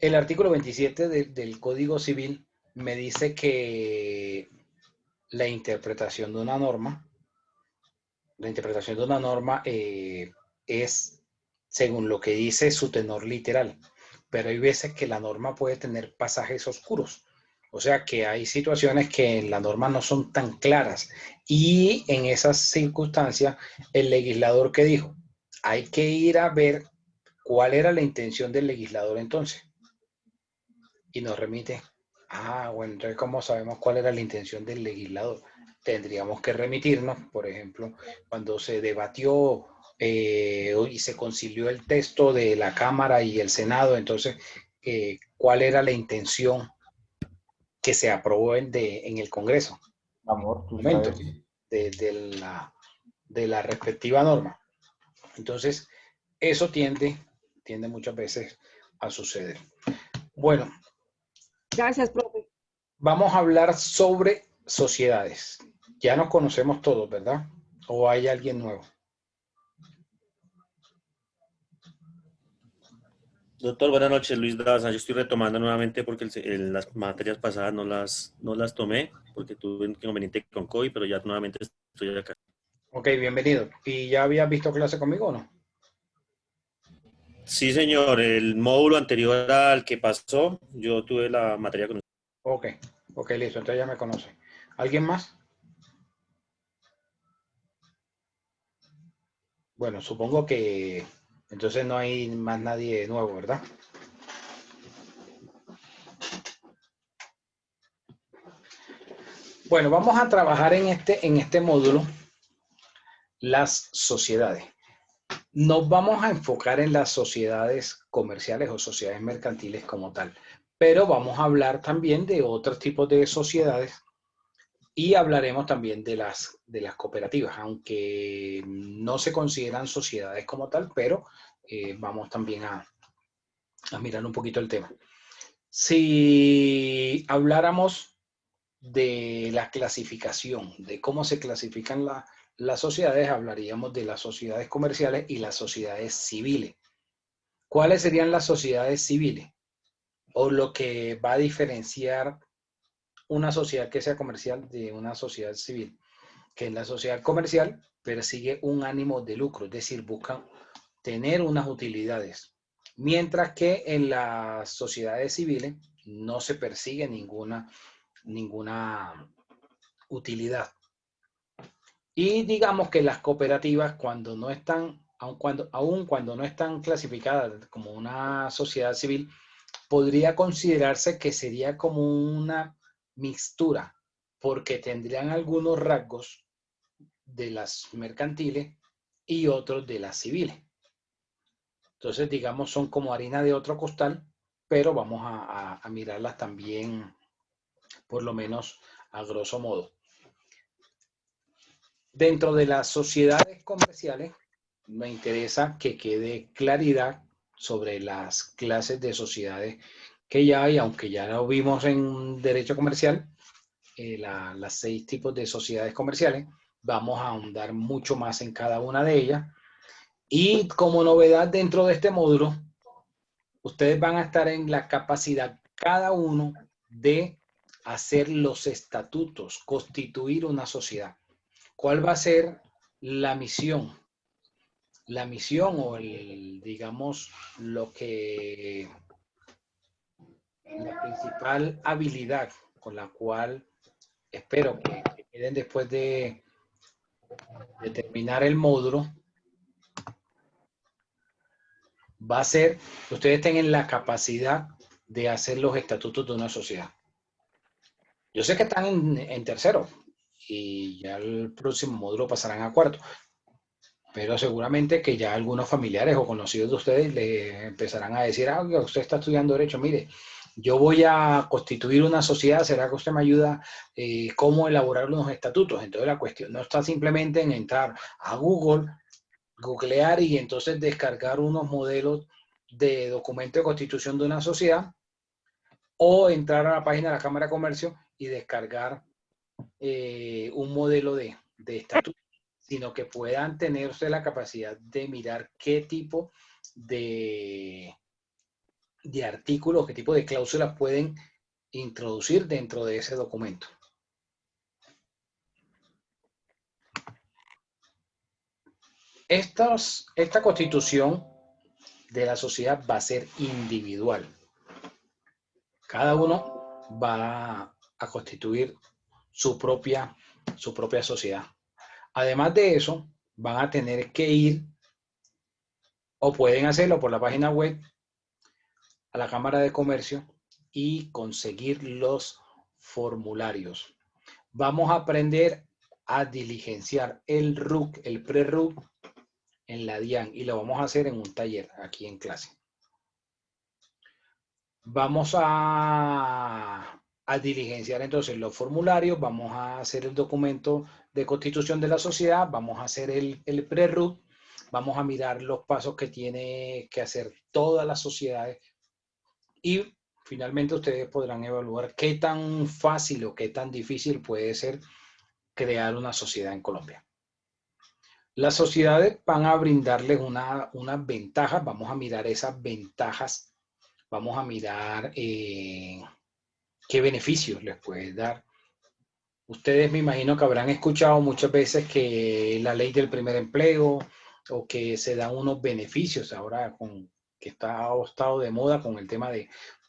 El artículo 27 del Código Civil me dice que la interpretación de una norma, es según lo que dice su tenor literal, pero hay veces que la norma puede tener pasajes oscuros. O sea que hay situaciones que en la norma no son tan claras y en esas circunstancias el legislador que dijo, hay que ir a ver cuál era la intención del legislador entonces y nos remite, bueno, entonces ¿cómo sabemos cuál era la intención del legislador? Tendríamos que remitirnos, por ejemplo, cuando se debatió y se concilió el texto de la Cámara y el Senado, entonces, ¿cuál era la intención que se aprobó en el Congreso? Amor, tú Momento sabes. de la respectiva norma. Entonces, eso tiende muchas veces a suceder. Bueno, Gracias, profe. vamos a hablar sobre sociedades. Ya nos conocemos todos, ¿verdad? ¿O hay alguien nuevo? Doctor, buenas noches, Luis Daza. Yo estoy retomando nuevamente porque las materias pasadas no las tomé porque tuve un inconveniente con COVID, pero ya nuevamente estoy acá. Ok, bienvenido. ¿Y ya habías visto clase conmigo o no? Sí, señor, el módulo anterior al que pasó, yo tuve la materia con usted. Ok, ok, listo. Entonces ya me conoce. ¿Alguien más? Bueno, supongo que entonces no hay más nadie nuevo, ¿verdad? Bueno, vamos a trabajar en este módulo las sociedades. Nos vamos a enfocar en las sociedades comerciales o sociedades mercantiles como tal, pero vamos a hablar también de otros tipos de sociedades y hablaremos también de las cooperativas, aunque no se consideran sociedades como tal, pero vamos también a mirar un poquito el tema. Si habláramos de la clasificación, de cómo se clasifican las sociedades, hablaríamos de las sociedades comerciales y las sociedades civiles. ¿Cuáles serían las sociedades civiles? O lo que va a diferenciar una sociedad que sea comercial de una sociedad civil, que en la sociedad comercial persigue un ánimo de lucro, es decir, buscan tener unas utilidades, mientras que en las sociedades civiles no se persigue ninguna utilidad. Y digamos que las cooperativas, cuando no están, aun cuando no están clasificadas como una sociedad civil, podría considerarse que sería como una mixtura, porque tendrían algunos rasgos de las mercantiles y otros de las civiles. Entonces, digamos, son como harina de otro costal, pero vamos a mirarlas también, por lo menos a grosso modo. Dentro de las sociedades comerciales, me interesa que quede claridad sobre las clases de sociedades que ya hay, aunque ya lo vimos en derecho comercial, las 6 tipos de sociedades comerciales. Vamos a ahondar mucho más en cada una de ellas. Y como novedad dentro de este módulo, ustedes van a estar en la capacidad cada uno de hacer los estatutos, constituir una sociedad. ¿Cuál va a ser la misión? La misión o digamos, la principal habilidad con la cual espero que queden después de terminar el módulo, va a ser que ustedes tengan la capacidad de hacer los estatutos de una sociedad. Yo sé que están en tercero y ya el próximo módulo pasarán a cuarto, pero seguramente que ya algunos familiares o conocidos de ustedes le empezarán a decir, usted está estudiando derecho, mire, yo voy a constituir una sociedad, ¿será que usted me ayuda cómo elaborar unos estatutos? Entonces la cuestión no está simplemente en entrar a Google, googlear y entonces descargar unos modelos de documento de constitución de una sociedad o entrar a la página de la Cámara de Comercio y descargar un modelo de estatuto, sino que puedan tener usted la capacidad de mirar qué tipo de de artículos, qué tipo de cláusulas pueden introducir dentro de ese documento. Esta constitución de la sociedad va a ser individual. Cada uno va a constituir su propia sociedad. Además de eso, van a tener que ir, o pueden hacerlo por la página web, a la Cámara de Comercio y conseguir los formularios. Vamos a aprender a diligenciar el RUC, el pre-RUC, en la DIAN, y lo vamos a hacer en un taller aquí en clase. Vamos a diligenciar entonces los formularios, vamos a hacer el documento de constitución de la sociedad, vamos a hacer el pre-RUC, vamos a mirar los pasos que tiene que hacer todas las sociedades y finalmente ustedes podrán evaluar qué tan fácil o qué tan difícil puede ser crear una sociedad en Colombia. Las sociedades van a brindarles unas ventajas, vamos a mirar esas ventajas, vamos a mirar qué beneficios les puede dar. Ustedes me imagino que habrán escuchado muchas veces que la ley del primer empleo o que se dan unos beneficios ahora que ha estado de moda con el tema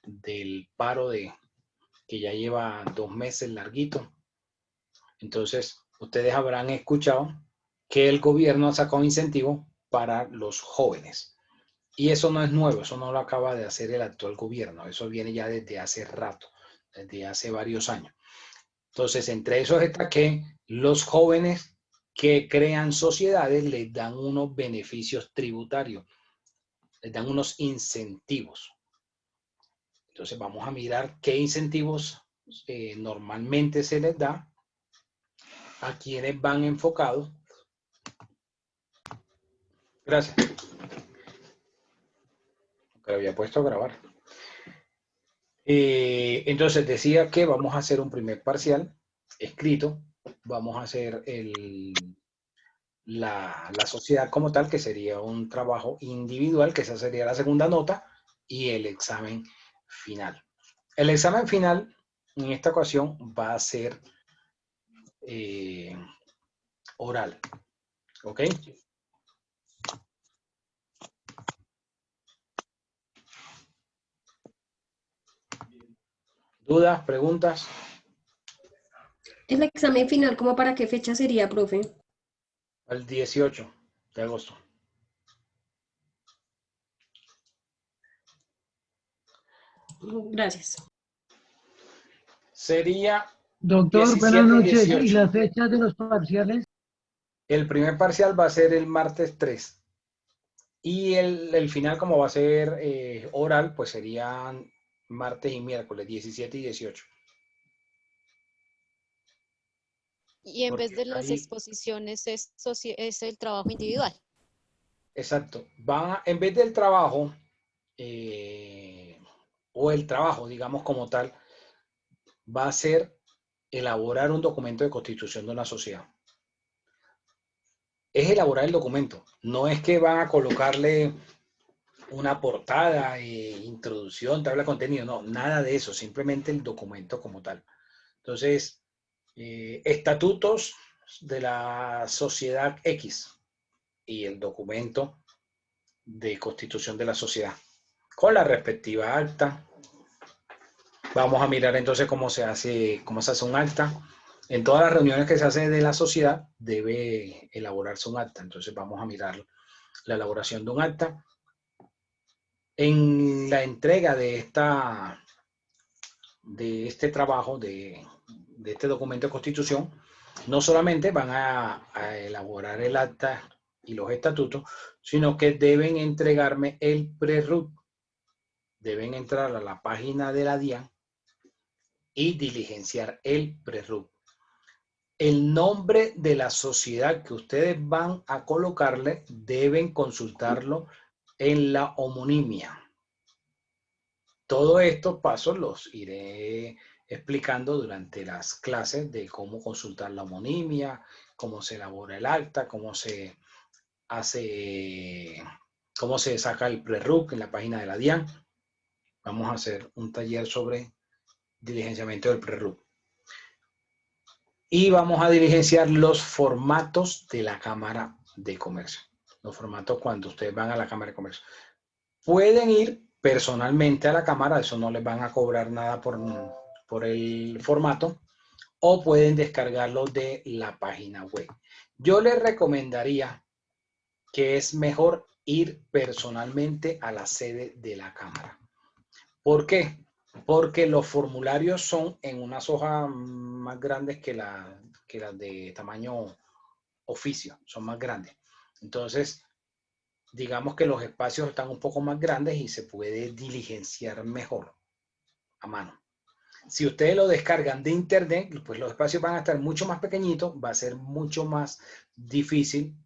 del paro que ya lleva 2 meses larguito. Entonces, ustedes habrán escuchado que el gobierno ha sacado incentivos para los jóvenes. Y eso no es nuevo, eso no lo acaba de hacer el actual gobierno, eso viene ya desde hace rato, desde hace varios años. Entonces, entre esos está que los jóvenes que crean sociedades les dan unos beneficios tributarios, les dan unos incentivos. Entonces, vamos a mirar qué incentivos normalmente se les da, a quienes van enfocados. Gracias. Que lo había puesto a grabar. Entonces decía que vamos a hacer un primer parcial escrito, vamos a hacer la sociedad como tal, que sería un trabajo individual, que esa sería la segunda nota, y el examen final. El examen final, en esta ocasión, va a ser oral, ¿ok? ¿Dudas, preguntas? ¿El examen final, como para qué fecha sería, profe? El 18 de agosto. Gracias. Sería Doctor, 17 buenas y noches. 18. ¿Y las fechas de los parciales? El primer parcial va a ser el martes 3. Y el final, como va a ser oral, pues serían martes y miércoles, 17 y 18. Y en vez Porque de las ahí, exposiciones es el trabajo individual. exacto, en vez del trabajo, o el trabajo, digamos como tal, va a ser elaborar un documento de constitución de una sociedad. Es elaborar el documento, no es que van a colocarle una portada, introducción, tabla de contenido, no, nada de eso, simplemente el documento como tal. Entonces, estatutos de la sociedad X y el documento de constitución de la sociedad con la respectiva acta. Vamos a mirar entonces cómo se hace un acta. En todas las reuniones que se hace de la sociedad debe elaborarse un acta. Entonces vamos a mirar la elaboración de un acta. En la entrega de este trabajo, de este documento de constitución, no solamente van a elaborar el acta y los estatutos, sino que deben entregarme el pre-RUC. Deben entrar a la página de la DIAN y diligenciar el pre-RUC. El nombre de la sociedad que ustedes van a colocarle deben consultarlo en la homonimia. Todos estos pasos los iré explicando durante las clases de cómo consultar la homonimia, cómo se elabora el acta, cómo se saca el pre-RUC en la página de la DIAN. vamos a hacer un taller sobre diligenciamiento del pre-RUT. Y vamos a diligenciar los formatos de la Cámara de Comercio. Los formatos cuando ustedes van a la Cámara de Comercio. Pueden ir personalmente a la Cámara, eso no les van a cobrar nada por el formato, o pueden descargarlo de la página web. Yo les recomendaría que es mejor ir personalmente a la sede de la Cámara. ¿Por qué? Porque los formularios son en unas hojas más grandes que las de tamaño oficio, son más grandes. Entonces, digamos que los espacios están un poco más grandes y se puede diligenciar mejor a mano. Si ustedes lo descargan de internet, pues los espacios van a estar mucho más pequeñitos, va a ser mucho más difícil,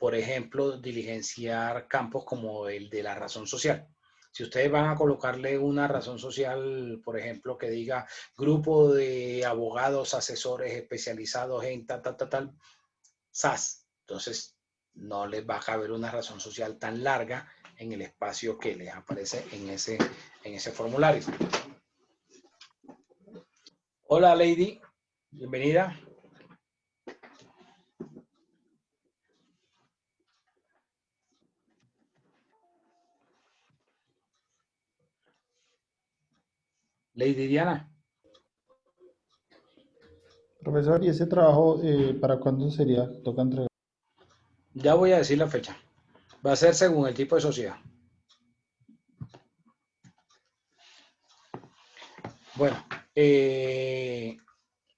por ejemplo, diligenciar campos como el de la razón social. Si ustedes van a colocarle una razón social, por ejemplo, que diga grupo de abogados, asesores especializados en tal, SAS, entonces no les va a caber una razón social tan larga en el espacio que les aparece en ese formulario. Hola, Lady. Bienvenida. Lady Diana. Profesor, ¿y ese trabajo para cuándo sería? Toca entregar. Ya voy a decir la fecha. Va a ser según el tipo de sociedad. Bueno,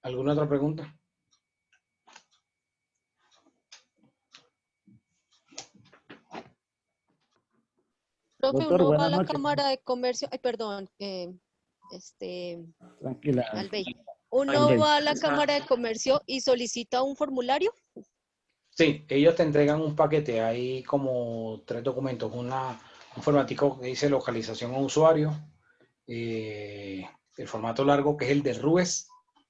¿alguna otra pregunta? Profe, Doctor, uno va a buenas la noches. Cámara de Comercio, ay, perdón, Tranquila. Albey. Ay, Uno va a la está. Cámara de Comercio y solicita un formulario. Sí, ellos te entregan un paquete. Hay como 3 documentos. Un formatico que dice localización a usuario. El formato largo, que es el de RUES,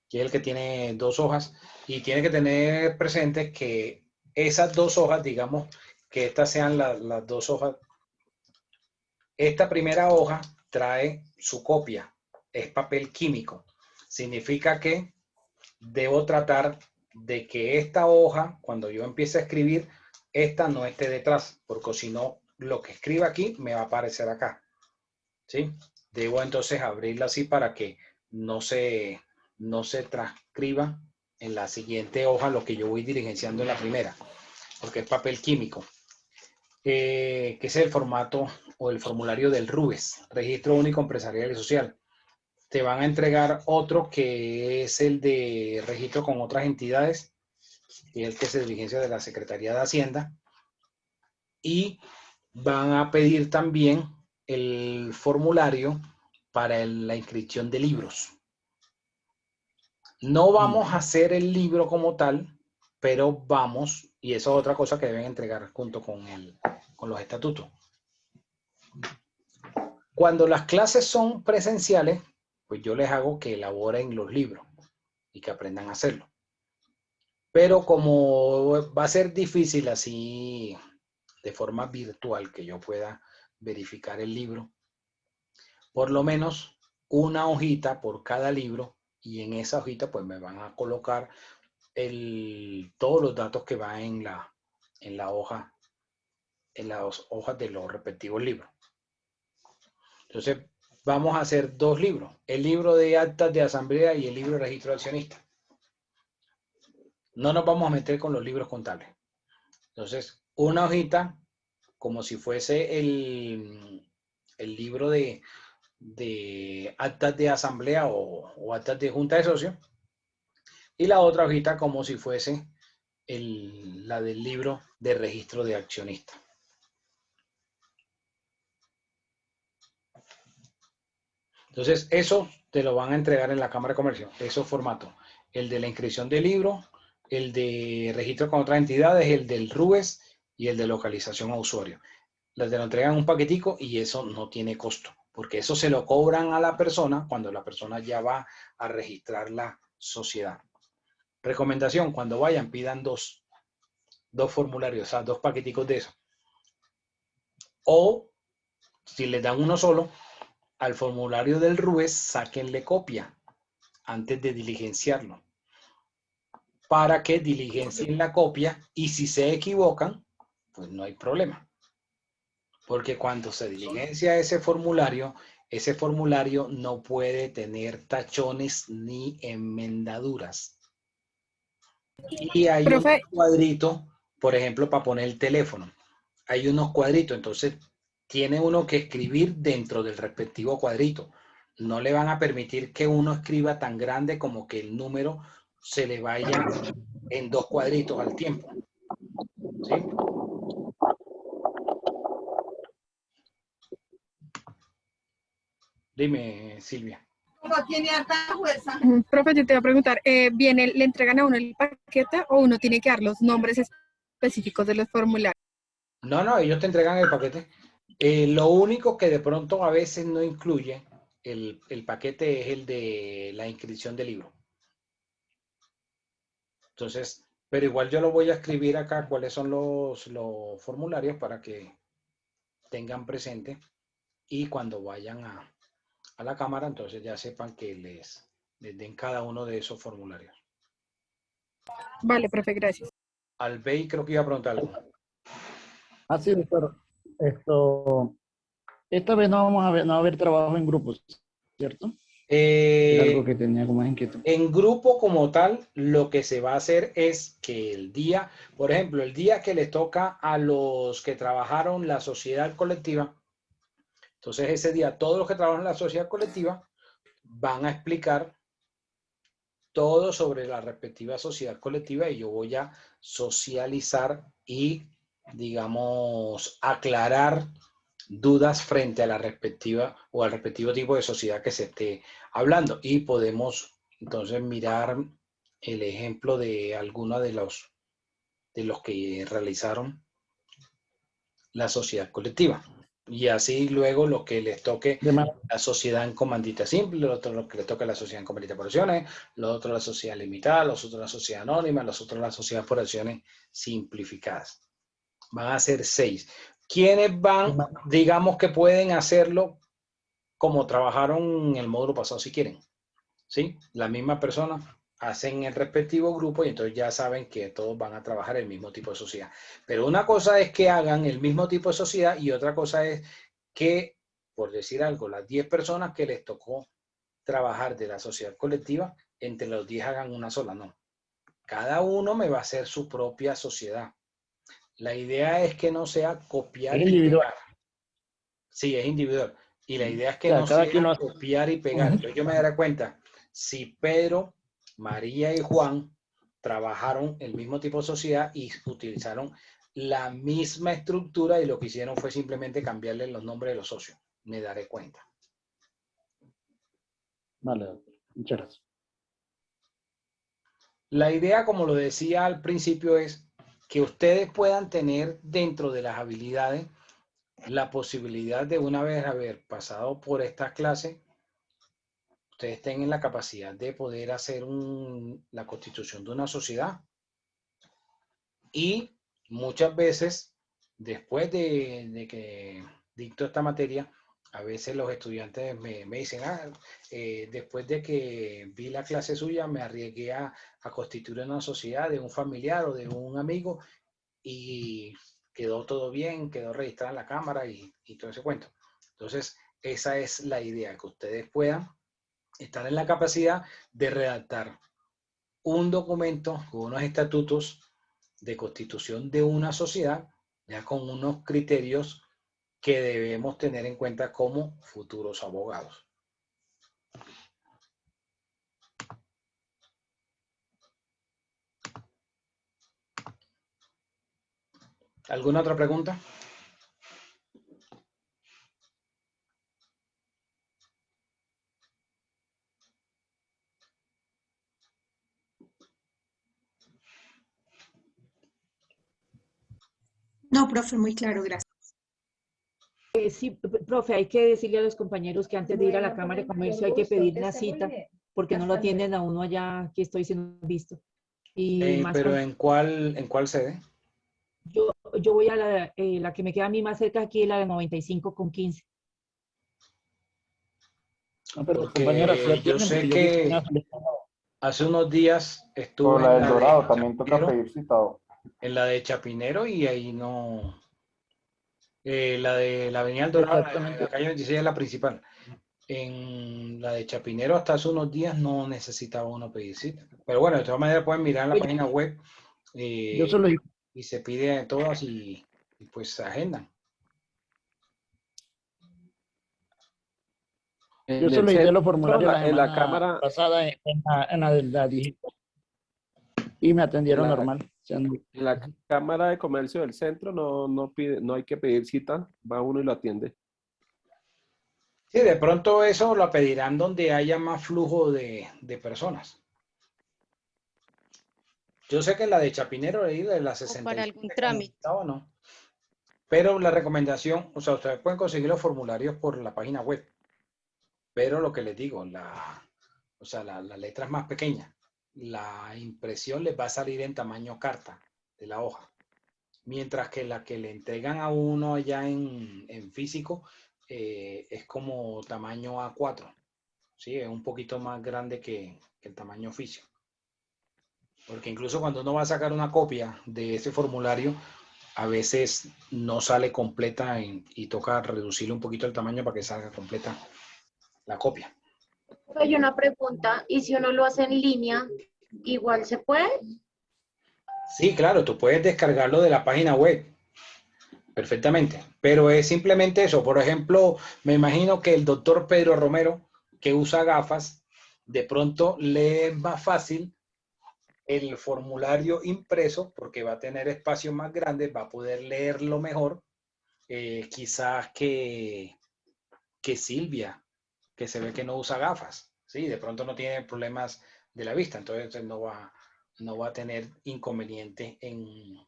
que es el que tiene 2 hojas. Y tiene que tener presente que esas 2 hojas, digamos, que estas sean las 2 hojas. Esta primera hoja trae su copia. Es papel químico. Significa que debo tratar de que esta hoja, cuando yo empiece a escribir, esta no esté detrás, porque si no, lo que escriba aquí me va a aparecer acá. ¿Sí? Debo entonces abrirla así para que no se transcriba en la siguiente hoja lo que yo voy diligenciando en la primera, porque es papel químico. Que es el formato o el formulario del RUES, Registro Único Empresarial y Social. Te van a entregar otro que es el de registro con otras entidades, que es el que se diligencia de la Secretaría de Hacienda. Y van a pedir también el formulario para la inscripción de libros. No vamos a hacer el libro como tal, pero vamos, y eso es otra cosa que deben entregar junto con los estatutos. Cuando las clases son presenciales, pues yo les hago que elaboren los libros y que aprendan a hacerlo. Pero como va a ser difícil así de forma virtual que yo pueda verificar el libro, por lo menos una hojita por cada libro, y en esa hojita pues me van a colocar todos los datos que van en la hoja, en las hojas de los respectivos libros. Entonces vamos a hacer 2 libros, el libro de actas de asamblea y el libro de registro de accionistas. No nos vamos a meter con los libros contables. Entonces, una hojita como si fuese el libro de actas de asamblea o actas de junta de socios, y la otra hojita como si fuese la del libro de registro de accionistas. Entonces, eso te lo van a entregar en la Cámara de Comercio, esos formatos. El de la inscripción del libro, el de registro con otras entidades, el del RUES y el de localización a usuario. Les te lo entregan un paquetico y eso no tiene costo, porque eso se lo cobran a la persona cuando la persona ya va a registrar la sociedad. Recomendación, cuando vayan, pidan dos formularios, o sea, 2 paqueticos de eso. O, si les dan uno solo, al formulario del RUES sáquenle copia antes de diligenciarlo, para que diligencien la copia y si se equivocan, pues no hay problema. Porque cuando se diligencia ese formulario no puede tener tachones ni enmendaduras. Y hay un Profe, cuadrito, por ejemplo, para poner el teléfono. Hay unos cuadritos, entonces tiene uno que escribir dentro del respectivo cuadrito. No le van a permitir que uno escriba tan grande como que el número se le vaya en 2 cuadritos al tiempo. ¿Sí? Dime, Silvia. profe, yo te voy a preguntar, ¿le entregan a uno el paquete o uno tiene que dar los nombres específicos de los formularios? No, ellos te entregan el paquete. Lo único que de pronto a veces no incluye el paquete es el de la inscripción del libro. Entonces, pero igual yo lo voy a escribir acá cuáles son los formularios para que tengan presente y cuando vayan a la cámara, entonces ya sepan que les den cada uno de esos formularios. Vale, profe, gracias. Albey creo que iba a preguntar algo. Sí, doctor. Esta vez no vamos a ver, no va a haber trabajo en grupos, ¿cierto? Era algo que tenía como inquietud. En grupo como tal, lo que se va a hacer es que el día, por ejemplo, el día que le toca a los que trabajaron la sociedad colectiva, entonces ese día todos los que trabajan en la sociedad colectiva van a explicar todo sobre la respectiva sociedad colectiva y yo voy a socializar y, digamos, aclarar dudas frente a la respectiva o al respectivo tipo de sociedad que se esté hablando. Y podemos entonces mirar el ejemplo de algunos de los que realizaron la sociedad colectiva. Y así luego lo que les toque la sociedad en comandita simple, lo otro lo que les toque la sociedad en comandita por acciones, lo otro la sociedad limitada, los otros la sociedad anónima, los otros la sociedad por acciones simplificadas. Van a ser 6. ¿Quiénes van, digamos que pueden hacerlo como trabajaron en el módulo pasado si quieren? ¿Sí? La misma persona hacen el respectivo grupo y entonces ya saben que todos van a trabajar el mismo tipo de sociedad. Pero una cosa es que hagan el mismo tipo de sociedad y otra cosa es que, por decir algo, las 10 personas que les tocó trabajar de la sociedad colectiva, entre los 10 hagan una sola, no. Cada uno me va a hacer su propia sociedad. La idea es que no sea copiar y pegar. Sí, es individual. Y la idea es que no sea copiar y pegar. Entonces yo me daré cuenta, si Pedro, María y Juan trabajaron el mismo tipo de sociedad y utilizaron la misma estructura y lo que hicieron fue simplemente cambiarle los nombres de los socios. Me daré cuenta. Vale, doctor. Muchas gracias. La idea, como lo decía al principio, es que ustedes puedan tener dentro de las habilidades la posibilidad de una vez haber pasado por esta clase, ustedes tengan la capacidad de poder hacer la constitución de una sociedad. Y muchas veces, después de que dicto esta materia, a veces los estudiantes me dicen, después de que vi la clase suya, me arriesgué a constituir una sociedad de un familiar o de un amigo y quedó todo bien, quedó registrada en la cámara y todo ese cuento. Entonces, esa es la idea, que ustedes puedan estar en la capacidad de redactar un documento con unos estatutos de constitución de una sociedad, ya con unos criterios que debemos tener en cuenta como futuros abogados. ¿Alguna otra pregunta? No, profe, muy claro, gracias. Sí, profe, hay que decirle a los compañeros que antes de ir a la Cámara de Comercio hay que pedir una cita porque no lo atienden a uno allá que estoy siendo visto. Y más ¿Pero en cuál sede? yo voy a la que me queda a mí más cerca aquí, la de 95 con 15. No, pero Porque compañera, sí yo atienden, sé porque yo que tenía solicitado. hace unos días Por estuve la en del la Dorado de también toca Chapinero, pedir citado. y ahí no. La de la Avenida El Dorado, Exactamente. la calle 26 es la principal. En la de Chapinero hasta hace unos días no necesitaba uno pedir cita. Pero bueno, de todas maneras pueden mirar en la Oye, página web yo se lo digo. y se pide a todas y pues se agendan. Yo En el solicité los centro, formularios la en la semana cámara, pasada en la digital y me en atendieron la, normal. O sea, no- en la cámara de comercio del centro no pide, no hay que pedir cita, va uno y lo atiende. Sí, de pronto eso lo pedirán donde haya más flujo de personas. Yo sé que la de Chapinero ahí de la O para 67 algún como trámite. estaba, no. Pero la recomendación, o sea, ustedes pueden conseguir los formularios por la página web. Pero lo que les digo, la letra es más pequeña. La impresión les va a salir en tamaño carta de la hoja. Mientras que la que le entregan a uno allá en físico es como tamaño A4. ¿Sí? Es un poquito más grande que el tamaño físico. Porque incluso cuando uno va a sacar una copia de ese formulario, a veces no sale completa y toca reducirle un poquito el tamaño para que salga completa la copia. Hay una pregunta, ¿y si uno lo hace en línea, igual se puede? Sí, claro, tú puedes descargarlo de la página web perfectamente, pero es simplemente eso. Por ejemplo, me imagino que el doctor Pedro Romero, que usa gafas, de pronto le es más fácil el formulario impreso porque va a tener espacios más grandes, va a poder leerlo mejor, quizás que Silvia, que se ve que no usa gafas, ¿sí? De pronto no tiene problemas de la vista, entonces no va a tener inconveniente en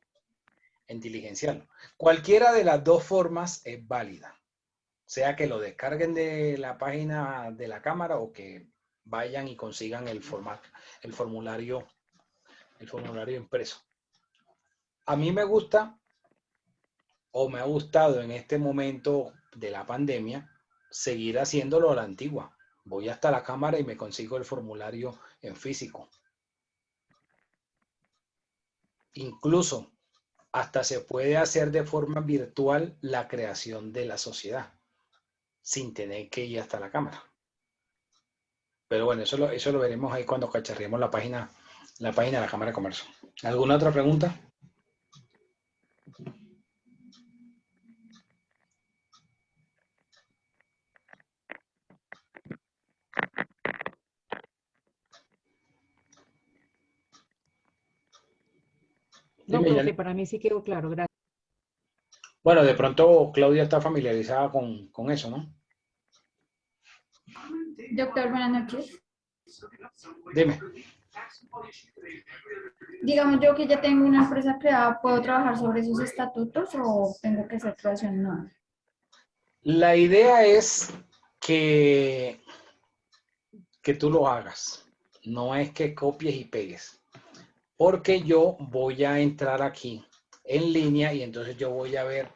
diligenciarlo. Cualquiera de las dos formas es válida, sea que lo descarguen de la página de la cámara o que vayan y consigan el formulario impreso. A mí me gusta o me ha gustado en este momento de la pandemia seguir haciéndolo a la antigua. Voy hasta la cámara y me consigo el formulario en físico. Incluso hasta se puede hacer de forma virtual la creación de la sociedad sin tener que ir hasta la cámara. Pero bueno, eso lo veremos ahí cuando cacharremos la página de la Cámara de Comercio. ¿Alguna otra pregunta? No, Dime, profe, Yanni. para mí sí quedó claro, gracias. Bueno, de pronto Claudia está familiarizada con eso, ¿no? Doctor, buenas noches. Dime. Digamos yo que ya tengo una empresa creada, ¿puedo trabajar sobre sus estatutos o tengo que hacer creación nueva? La idea es que tú lo hagas. No es que copies y pegues. Porque yo voy a entrar aquí en línea y entonces yo voy a ver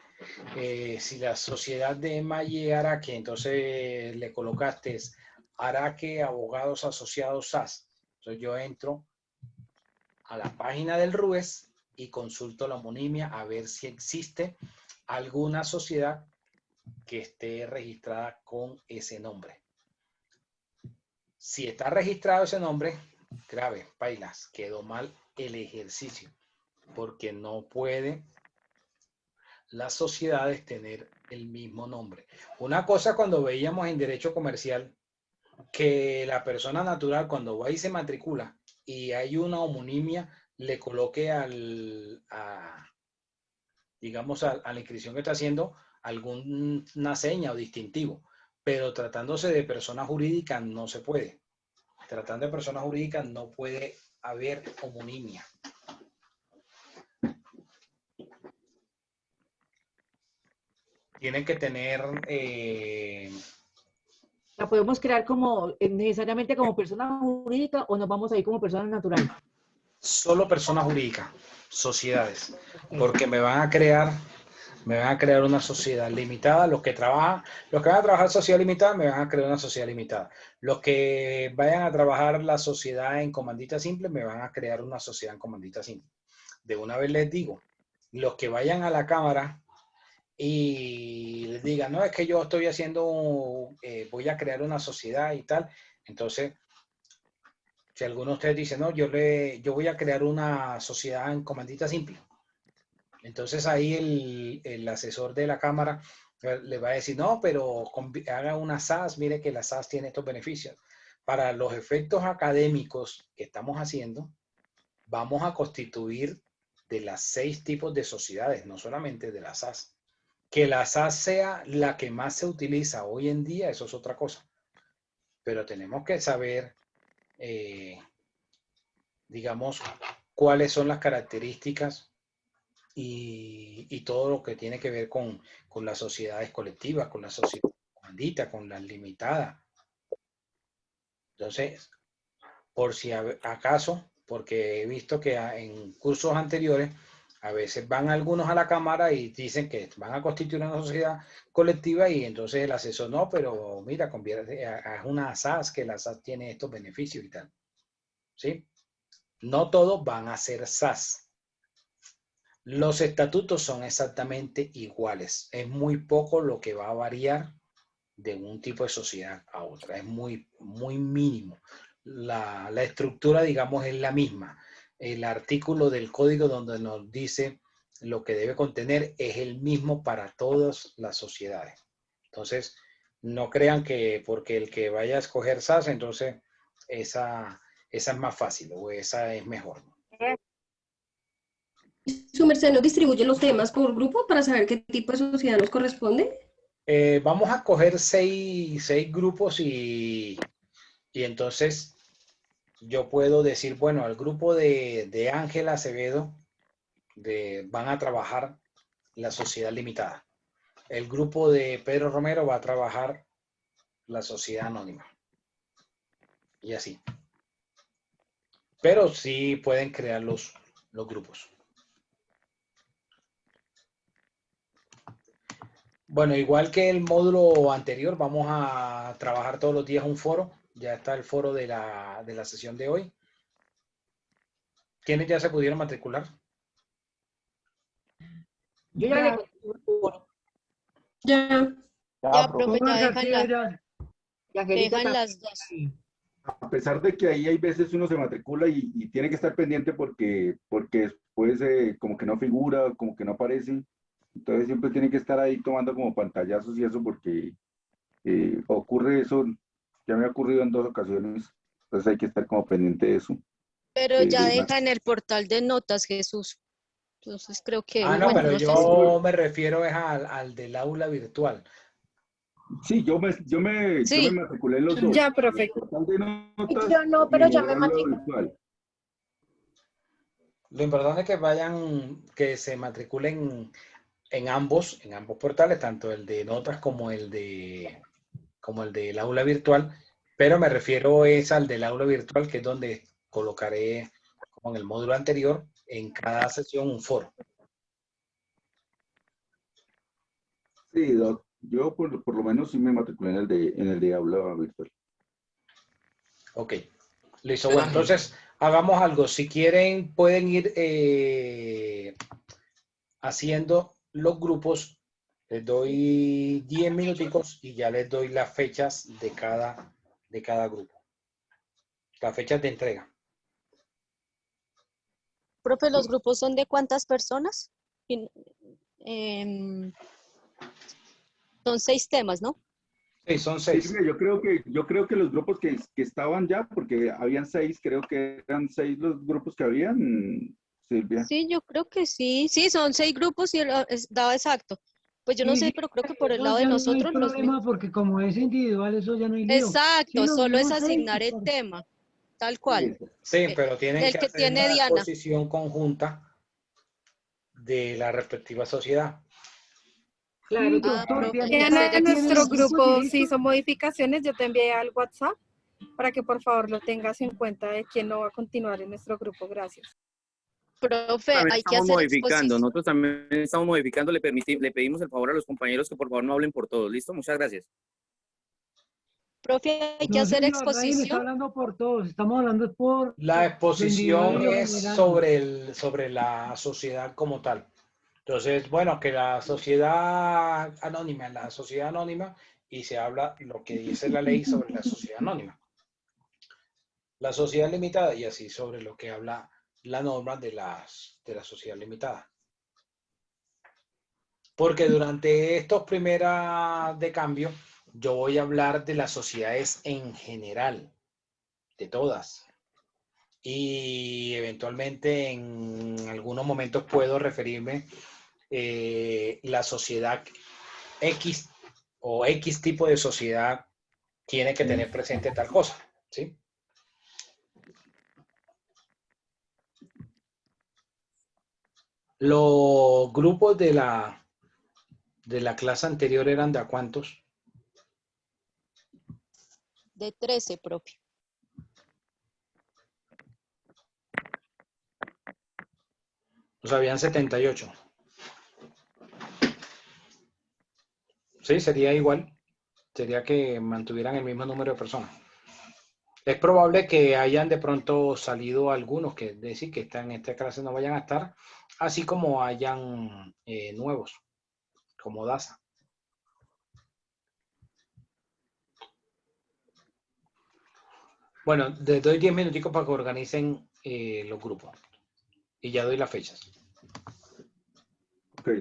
si la sociedad de Maye Araque, entonces le colocaste Araque Abogados Asociados SAS. Entonces yo entro a la página del RUES y consulto la homonimia a ver si existe alguna sociedad que esté registrada con ese nombre. Si está registrado ese nombre, grave, pailas, quedó mal el ejercicio, porque no puede las sociedades tener el mismo nombre. Una cosa cuando veíamos en derecho comercial, que la persona natural cuando va y se matricula y hay una homonimia, le coloque digamos, a la inscripción que está haciendo alguna seña o distintivo. Pero tratándose de persona jurídica no se puede. Tratando de personas jurídicas no puede haber homonimia. Tienen que tener... ¿La podemos crear como necesariamente como persona jurídica o nos vamos a ir como persona natural? Solo personas jurídicas, sociedades, porque me van a crear me van a crear una sociedad limitada. Los que van a trabajar sociedad limitada, me van a crear una sociedad limitada. Los que vayan a trabajar la sociedad en comandita simple, me van a crear una sociedad en comandita simple. De una vez les digo, los que vayan a la cámara y les digan, no, es que yo estoy haciendo, voy a crear una sociedad y tal. Entonces, si alguno de ustedes dice, no, yo voy a crear una sociedad en comandita simple. Entonces ahí el asesor de la cámara le va a decir, no, pero haga una SAS, mire que la SAS tiene estos beneficios. Para los efectos académicos que estamos haciendo, vamos a constituir de las 6 tipos de sociedades, no solamente de la SAS. Que la SAS sea la que más se utiliza hoy en día, eso es otra cosa. Pero tenemos que saber, digamos, cuáles son las características y todo lo que tiene que ver con las sociedades colectivas, con las sociedades comanditas, con las limitadas. Entonces, por si acaso, porque he visto que en cursos anteriores, a veces van algunos a la cámara y dicen que van a constituir una sociedad colectiva y entonces el asesor, no, pero mira, haz una SAS, que la SAS tiene estos beneficios y tal. ¿Sí? No todos van a ser SAS. Los estatutos son exactamente iguales. Es muy poco lo que va a variar de un tipo de sociedad a otra. Es muy, muy mínimo. La estructura, digamos, es la misma. El artículo del código donde nos dice lo que debe contener es el mismo para todas las sociedades. Entonces, no crean que porque el que vaya a escoger SAS, entonces esa es más fácil o esa es mejor. ¿Su merced nos distribuye los temas por grupo para saber qué tipo de sociedad nos corresponde? Vamos a coger 6 grupos y entonces yo puedo decir, bueno, al grupo de Ángela Acevedo van a trabajar la sociedad limitada. El grupo de Pedro Romero va a trabajar la sociedad anónima. Y así. Pero sí pueden crear los grupos. Bueno, igual que el módulo anterior, vamos a trabajar todos los días un foro. Ya está el foro de la sesión de hoy. ¿Quiénes ya se pudieron matricular? Yo ya le conté un foro. Ya. Ya, profe, ya dejan las 2. A pesar de que ahí hay veces uno se matricula y tiene que estar pendiente porque después como que no figura, como que no aparece. Entonces siempre tiene que estar ahí tomando como pantallazos y eso porque ocurre eso, ya me ha ocurrido en 2 ocasiones, entonces hay que estar como pendiente de eso. Pero ya deja en el portal de notas, Jesús. Entonces creo que... no, bueno, pero no sé yo me refiero es al del aula virtual. Sí, yo me matriculé en los 2. Ya, profe. El portal de notas Yo no, pero y ya el me aula matriculé. virtual. Lo importante es que se matriculen en ambos portales, tanto el de notas como el del aula virtual, pero me refiero es al del aula virtual, que es donde colocaré, como en el módulo anterior, en cada sesión un foro. Sí, yo por lo menos sí me matriculé en el de aula virtual. Ok, listo. Bueno, entonces hagamos algo. Si quieren, pueden ir haciendo los grupos. Les doy 10 minuticos y ya les doy las fechas de cada grupo. Las fechas de entrega. Profe, ¿los grupos son de cuántas personas? Son 6 temas, ¿no? Sí, son 6. Sí, yo creo que los grupos que estaban ya, porque habían 6, creo que eran 6 los grupos que habían, Silvia. Sí, yo creo que sí. Sí, son 6 grupos y daba exacto. Pues yo no sé, pero creo que por el lado de nosotros... No hay problema porque como es individual, eso ya no hay lío. Exacto, Sí, solo es mismos asignar 6, el tema, tal cual. Sí, pero tienen El que que hacer tiene una Diana. exposición conjunta de la respectiva sociedad. Claro, Diana, en nuestro grupo se hizo modificaciones, yo te envié al WhatsApp para que por favor lo tengas en cuenta de quién no va a continuar en nuestro grupo. Gracias. Profe, También hay que estamos hacer modificando, exposición. nosotros también estamos modificando, le pedimos el favor a los compañeros que por favor no hablen por todos. ¿Listo? Muchas gracias. Profe, hay que No, hacer señor, nadie me está exposición. hablando por todos, estamos hablando La lo individual exposición y lo es general. sobre la sociedad como tal. Entonces, bueno, que la sociedad anónima, y se habla lo que dice la ley sobre la sociedad anónima. La sociedad limitada y así sobre lo que habla la norma de la sociedad limitada. Porque durante estos primeras de cambio, yo voy a hablar de las sociedades en general, de todas. Y eventualmente en algunos momentos puedo referirme la sociedad X o X tipo de sociedad tiene que tener presente tal cosa, ¿sí? Los grupos de la clase anterior eran de a cuántos? De 13, profe. O sea, habían 78. Sí, sería igual. Sería que mantuvieran el mismo número de personas. Es probable que hayan de pronto salido algunos, que es decir, que están en esta clase no vayan a estar, así como hayan nuevos, como DASA. Bueno, les doy 10 minuticos para que organicen los grupos. Y ya doy las fechas. Ok,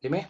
Dime.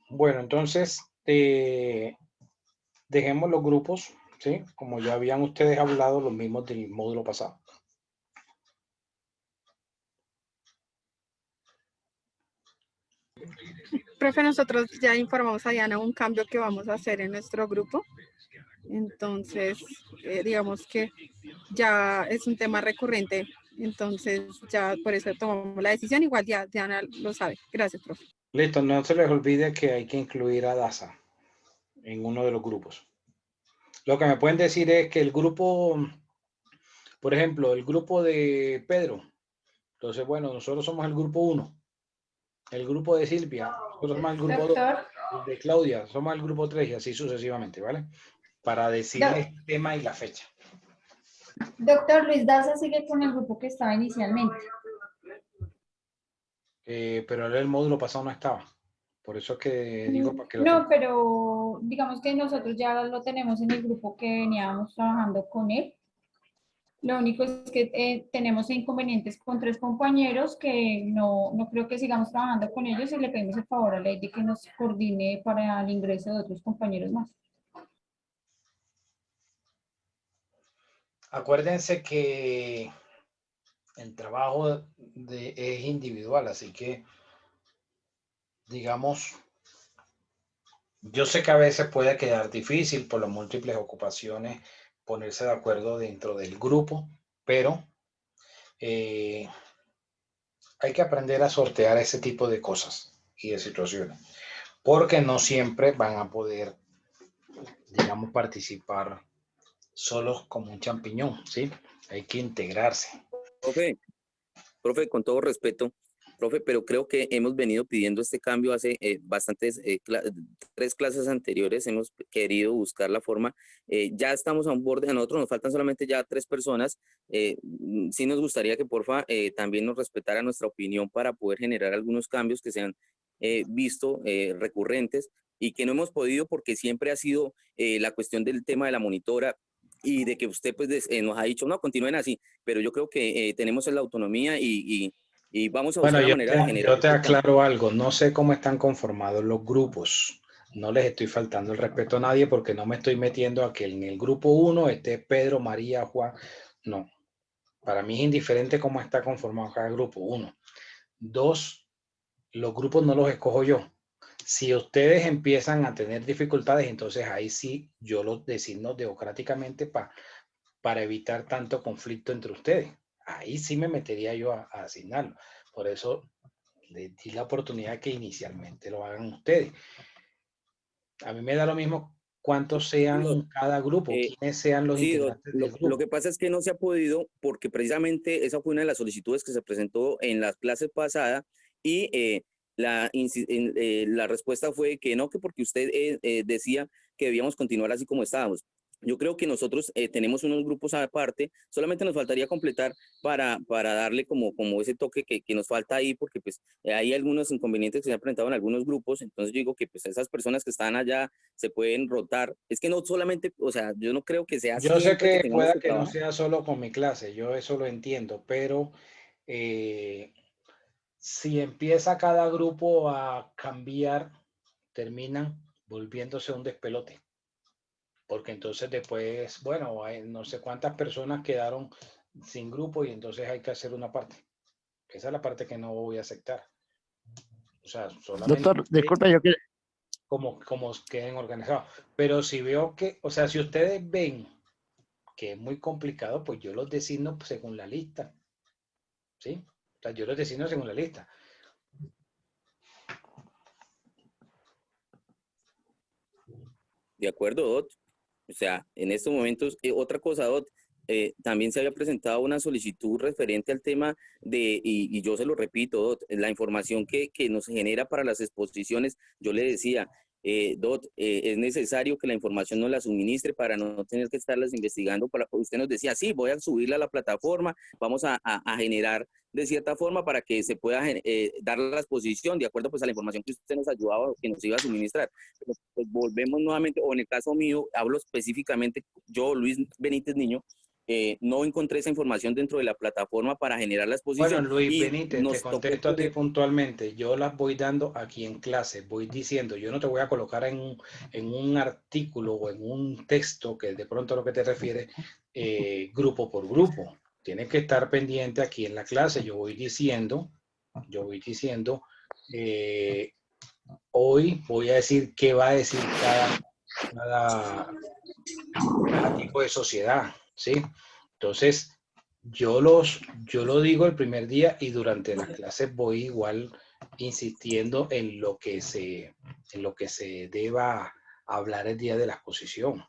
Bueno, entonces, dejemos los grupos, ¿sí? Como ya habían ustedes hablado, los mismos del módulo pasado. Profe, nosotros ya informamos a Diana un cambio que vamos a hacer en nuestro grupo. Entonces, digamos que ya es un tema recurrente. Entonces, ya por eso tomamos la decisión. Igual ya Diana lo sabe. Gracias, profe. Listo, no se les olvide que hay que incluir a DASA en uno de los grupos. Lo que me pueden decir es que el grupo, por ejemplo, el grupo de Pedro, entonces, bueno, nosotros somos el grupo 1. El grupo de Silvia, nosotros somos el grupo 2. De Claudia, somos el grupo 3 y así sucesivamente, ¿vale? Para decirles el tema y la fecha. Doctor, Luis Daza sigue con el grupo que estaba inicialmente. Pero el módulo pasado no estaba. Por eso es que digo para que lo No, pero digamos que nosotros ya lo tenemos en el grupo que veníamos trabajando con él. Lo único es que tenemos inconvenientes con 3 compañeros que no creo que sigamos trabajando con ellos y le pedimos el favor a Lady que nos coordine para el ingreso de otros compañeros más. Acuérdense que el trabajo es individual, así que, digamos, yo sé que a veces puede quedar difícil por las múltiples ocupaciones ponerse de acuerdo dentro del grupo, pero hay que aprender a sortear ese tipo de cosas y de situaciones, porque no siempre van a poder, digamos, participar solos como un champiñón, ¿sí? Hay que integrarse. Profe, con todo respeto, profe, pero creo que hemos venido pidiendo este cambio hace bastantes, 3 clases anteriores, hemos querido buscar la forma, ya estamos a un borde, a nosotros nos faltan solamente ya 3 personas, sí nos gustaría que porfa también nos respetara nuestra opinión para poder generar algunos cambios que sean visto recurrentes y que no hemos podido porque siempre ha sido la cuestión del tema de la monitora y de que usted pues nos ha dicho, no, continúen así, pero yo creo que tenemos la autonomía y vamos a buscar la manera de generar. Yo te aclaro algo, no sé cómo están conformados los grupos, no les estoy faltando el respeto a nadie porque no me estoy metiendo a que en el grupo 1 esté Pedro, María, Juan, no, para mí es indiferente cómo está conformado cada grupo, 1. 2, los grupos no los escojo yo. Si ustedes empiezan a tener dificultades, entonces ahí sí yo los designo democráticamente para evitar tanto conflicto entre ustedes. Ahí sí me metería yo a asignarlo. Por eso les di la oportunidad que inicialmente lo hagan ustedes. A mí me da lo mismo cuántos sean cada grupo, quiénes sean los integrantes del grupo. Lo que pasa es que no se ha podido porque precisamente esa fue una de las solicitudes que se presentó en las clases pasadas y la respuesta fue que no, que porque usted decía que debíamos continuar así como estábamos. Yo creo que nosotros tenemos unos grupos aparte, solamente nos faltaría completar para darle como ese toque que nos falta ahí, porque pues hay algunos inconvenientes que se han presentado en algunos grupos, entonces yo digo que pues esas personas que están allá se pueden rotar. Es que no solamente, o sea, yo no creo que sea Yo sé que pueda que trabajo. no sea solo con mi clase, yo eso lo entiendo, pero si empieza cada grupo a cambiar, terminan volviéndose un despelote. Porque entonces después, bueno, no sé cuántas personas quedaron sin grupo y entonces hay que hacer una parte. Esa es la parte que no voy a aceptar. O sea, solamente... Doctor, disculpe, yo quiero... Como queden organizados. Pero si veo que, o sea, si ustedes ven que es muy complicado, pues yo los designo según la lista. ¿Sí? O sea, yo los designo según la lista. De acuerdo, Dot. O sea, en estos momentos, otra cosa, Dot, también se había presentado una solicitud referente al tema de, y yo se lo repito, Dot, la información que nos genera para las exposiciones, yo le decía, Dot, es necesario que la información nos la suministre para no tener que estarlas investigando. Usted nos decía, sí, voy a subirla a la plataforma, vamos a generar de cierta forma para que se pueda dar la exposición de acuerdo pues a la información que usted nos ayudaba o que nos iba a suministrar. Pero, pues, volvemos nuevamente, o en el caso mío, hablo específicamente, yo, Luis Benítez Niño, no encontré esa información dentro de la plataforma para generar la exposición. Bueno, Luis y Benítez, te contesto a ti poner... puntualmente. Yo las voy dando aquí en clase, voy diciendo, yo no te voy a colocar en un artículo o en un texto, que de pronto a lo que te refieres, grupo por grupo. Tienes que estar pendiente aquí en la clase. Yo voy diciendo, hoy voy a decir qué va a decir cada tipo de sociedad, ¿sí? Entonces, yo lo digo el primer día y durante las clases voy igual insistiendo en lo que se deba hablar el día de la exposición.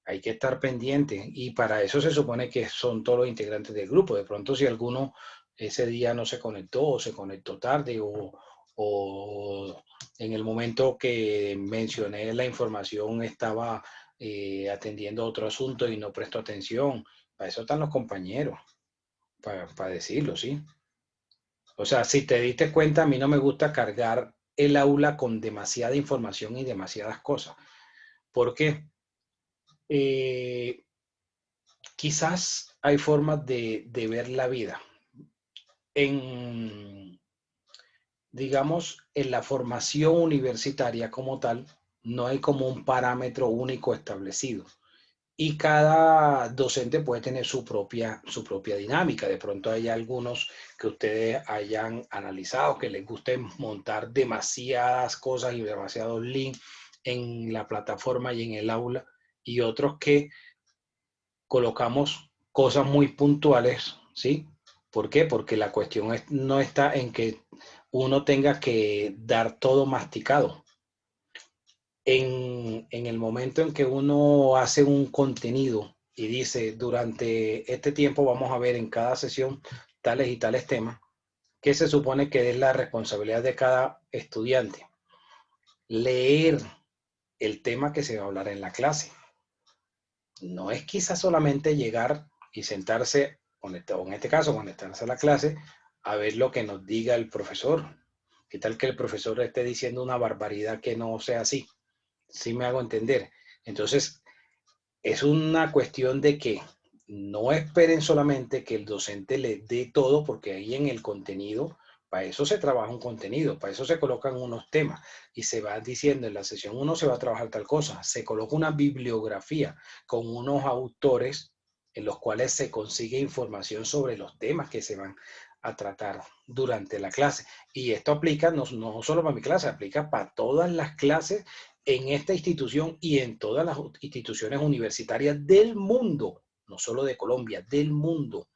Hay que estar pendiente y para eso se supone que son todos los integrantes del grupo. De pronto, si alguno ese día no se conectó o se conectó tarde o en el momento que mencioné la información estaba atendiendo otro asunto y no prestó atención. Para eso están los compañeros, para decirlo, ¿sí? O sea, si te diste cuenta, a mí no me gusta cargar el aula con demasiada información y demasiadas cosas. ¿Por qué? Quizás hay formas de ver la vida. Digamos, en la formación universitaria como tal, no hay como un parámetro único establecido. Y cada docente puede tener su propia dinámica. De pronto hay algunos que ustedes hayan analizado, que les guste montar demasiadas cosas y demasiados links en la plataforma y en el aula, y otros que colocamos cosas muy puntuales, ¿sí? ¿Por qué? Porque la cuestión no está en que uno tenga que dar todo masticado. En el momento en que uno hace un contenido y dice, durante este tiempo vamos a ver en cada sesión tales y tales temas, ¿qué se supone que es la responsabilidad de cada estudiante? Leer el tema que se va a hablar en la clase. No es quizás solamente llegar y sentarse, o en este caso, conectarse a la clase, a ver lo que nos diga el profesor. ¿Qué tal que el profesor esté diciendo una barbaridad que no sea así? ¿Sí me hago entender? Entonces, es una cuestión de que no esperen solamente que el docente les dé todo, porque ahí en el contenido, para eso se trabaja un contenido, para eso se colocan unos temas y se va diciendo en la sesión 1 se va a trabajar tal cosa, se coloca una bibliografía con unos autores en los cuales se consigue información sobre los temas que se van a tratar durante la clase. Y esto aplica no solo para mi clase, aplica para todas las clases en esta institución y en todas las instituciones universitarias del mundo, no solo de Colombia, del mundo.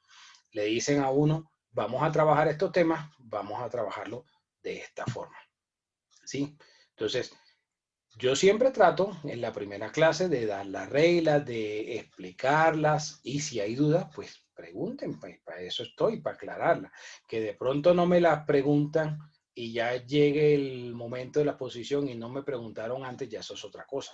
Le dicen a uno, vamos a trabajar estos temas, vamos a trabajarlo de esta forma. ¿Sí? Entonces, yo siempre trato en la primera clase de dar las reglas, de explicarlas, y si hay dudas, pues pregunten, pues para eso estoy, para aclararlas. Que de pronto no me las preguntan y ya llegue el momento de la exposición y no me preguntaron antes, ya eso es otra cosa.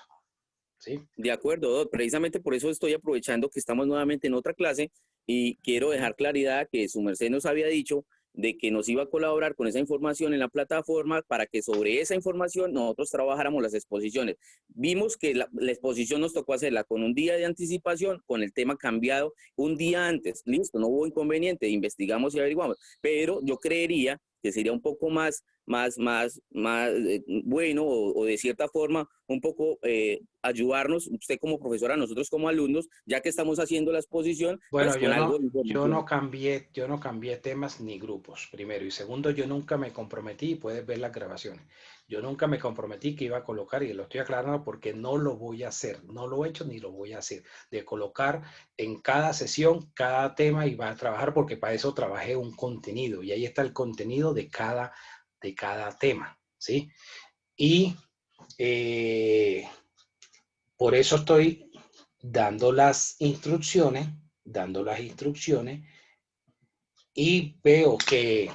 ¿Sí? De acuerdo, precisamente por eso estoy aprovechando que estamos nuevamente en otra clase y quiero dejar claridad que su merced nos había dicho de que nos iba a colaborar con esa información en la plataforma para que sobre esa información nosotros trabajáramos las exposiciones. Vimos que la exposición nos tocó hacerla con un día de anticipación, con el tema cambiado un día antes. Listo, no hubo inconveniente, investigamos y averiguamos, pero yo creería que sería un poco más bueno o de cierta forma un poco ayudarnos, usted como profesora, nosotros como alumnos, ya que estamos haciendo la exposición. Bueno, pues, yo no cambié temas ni grupos, primero. Y segundo, yo nunca me comprometí, puedes ver las grabaciones, yo nunca me comprometí que iba a colocar, y lo estoy aclarando porque no lo voy a hacer, no lo he hecho ni lo voy a hacer, de colocar en cada sesión, cada tema y va a trabajar, porque para eso trabajé un contenido y ahí está el contenido de cada tema, ¿sí? Y por eso estoy dando las instrucciones y veo que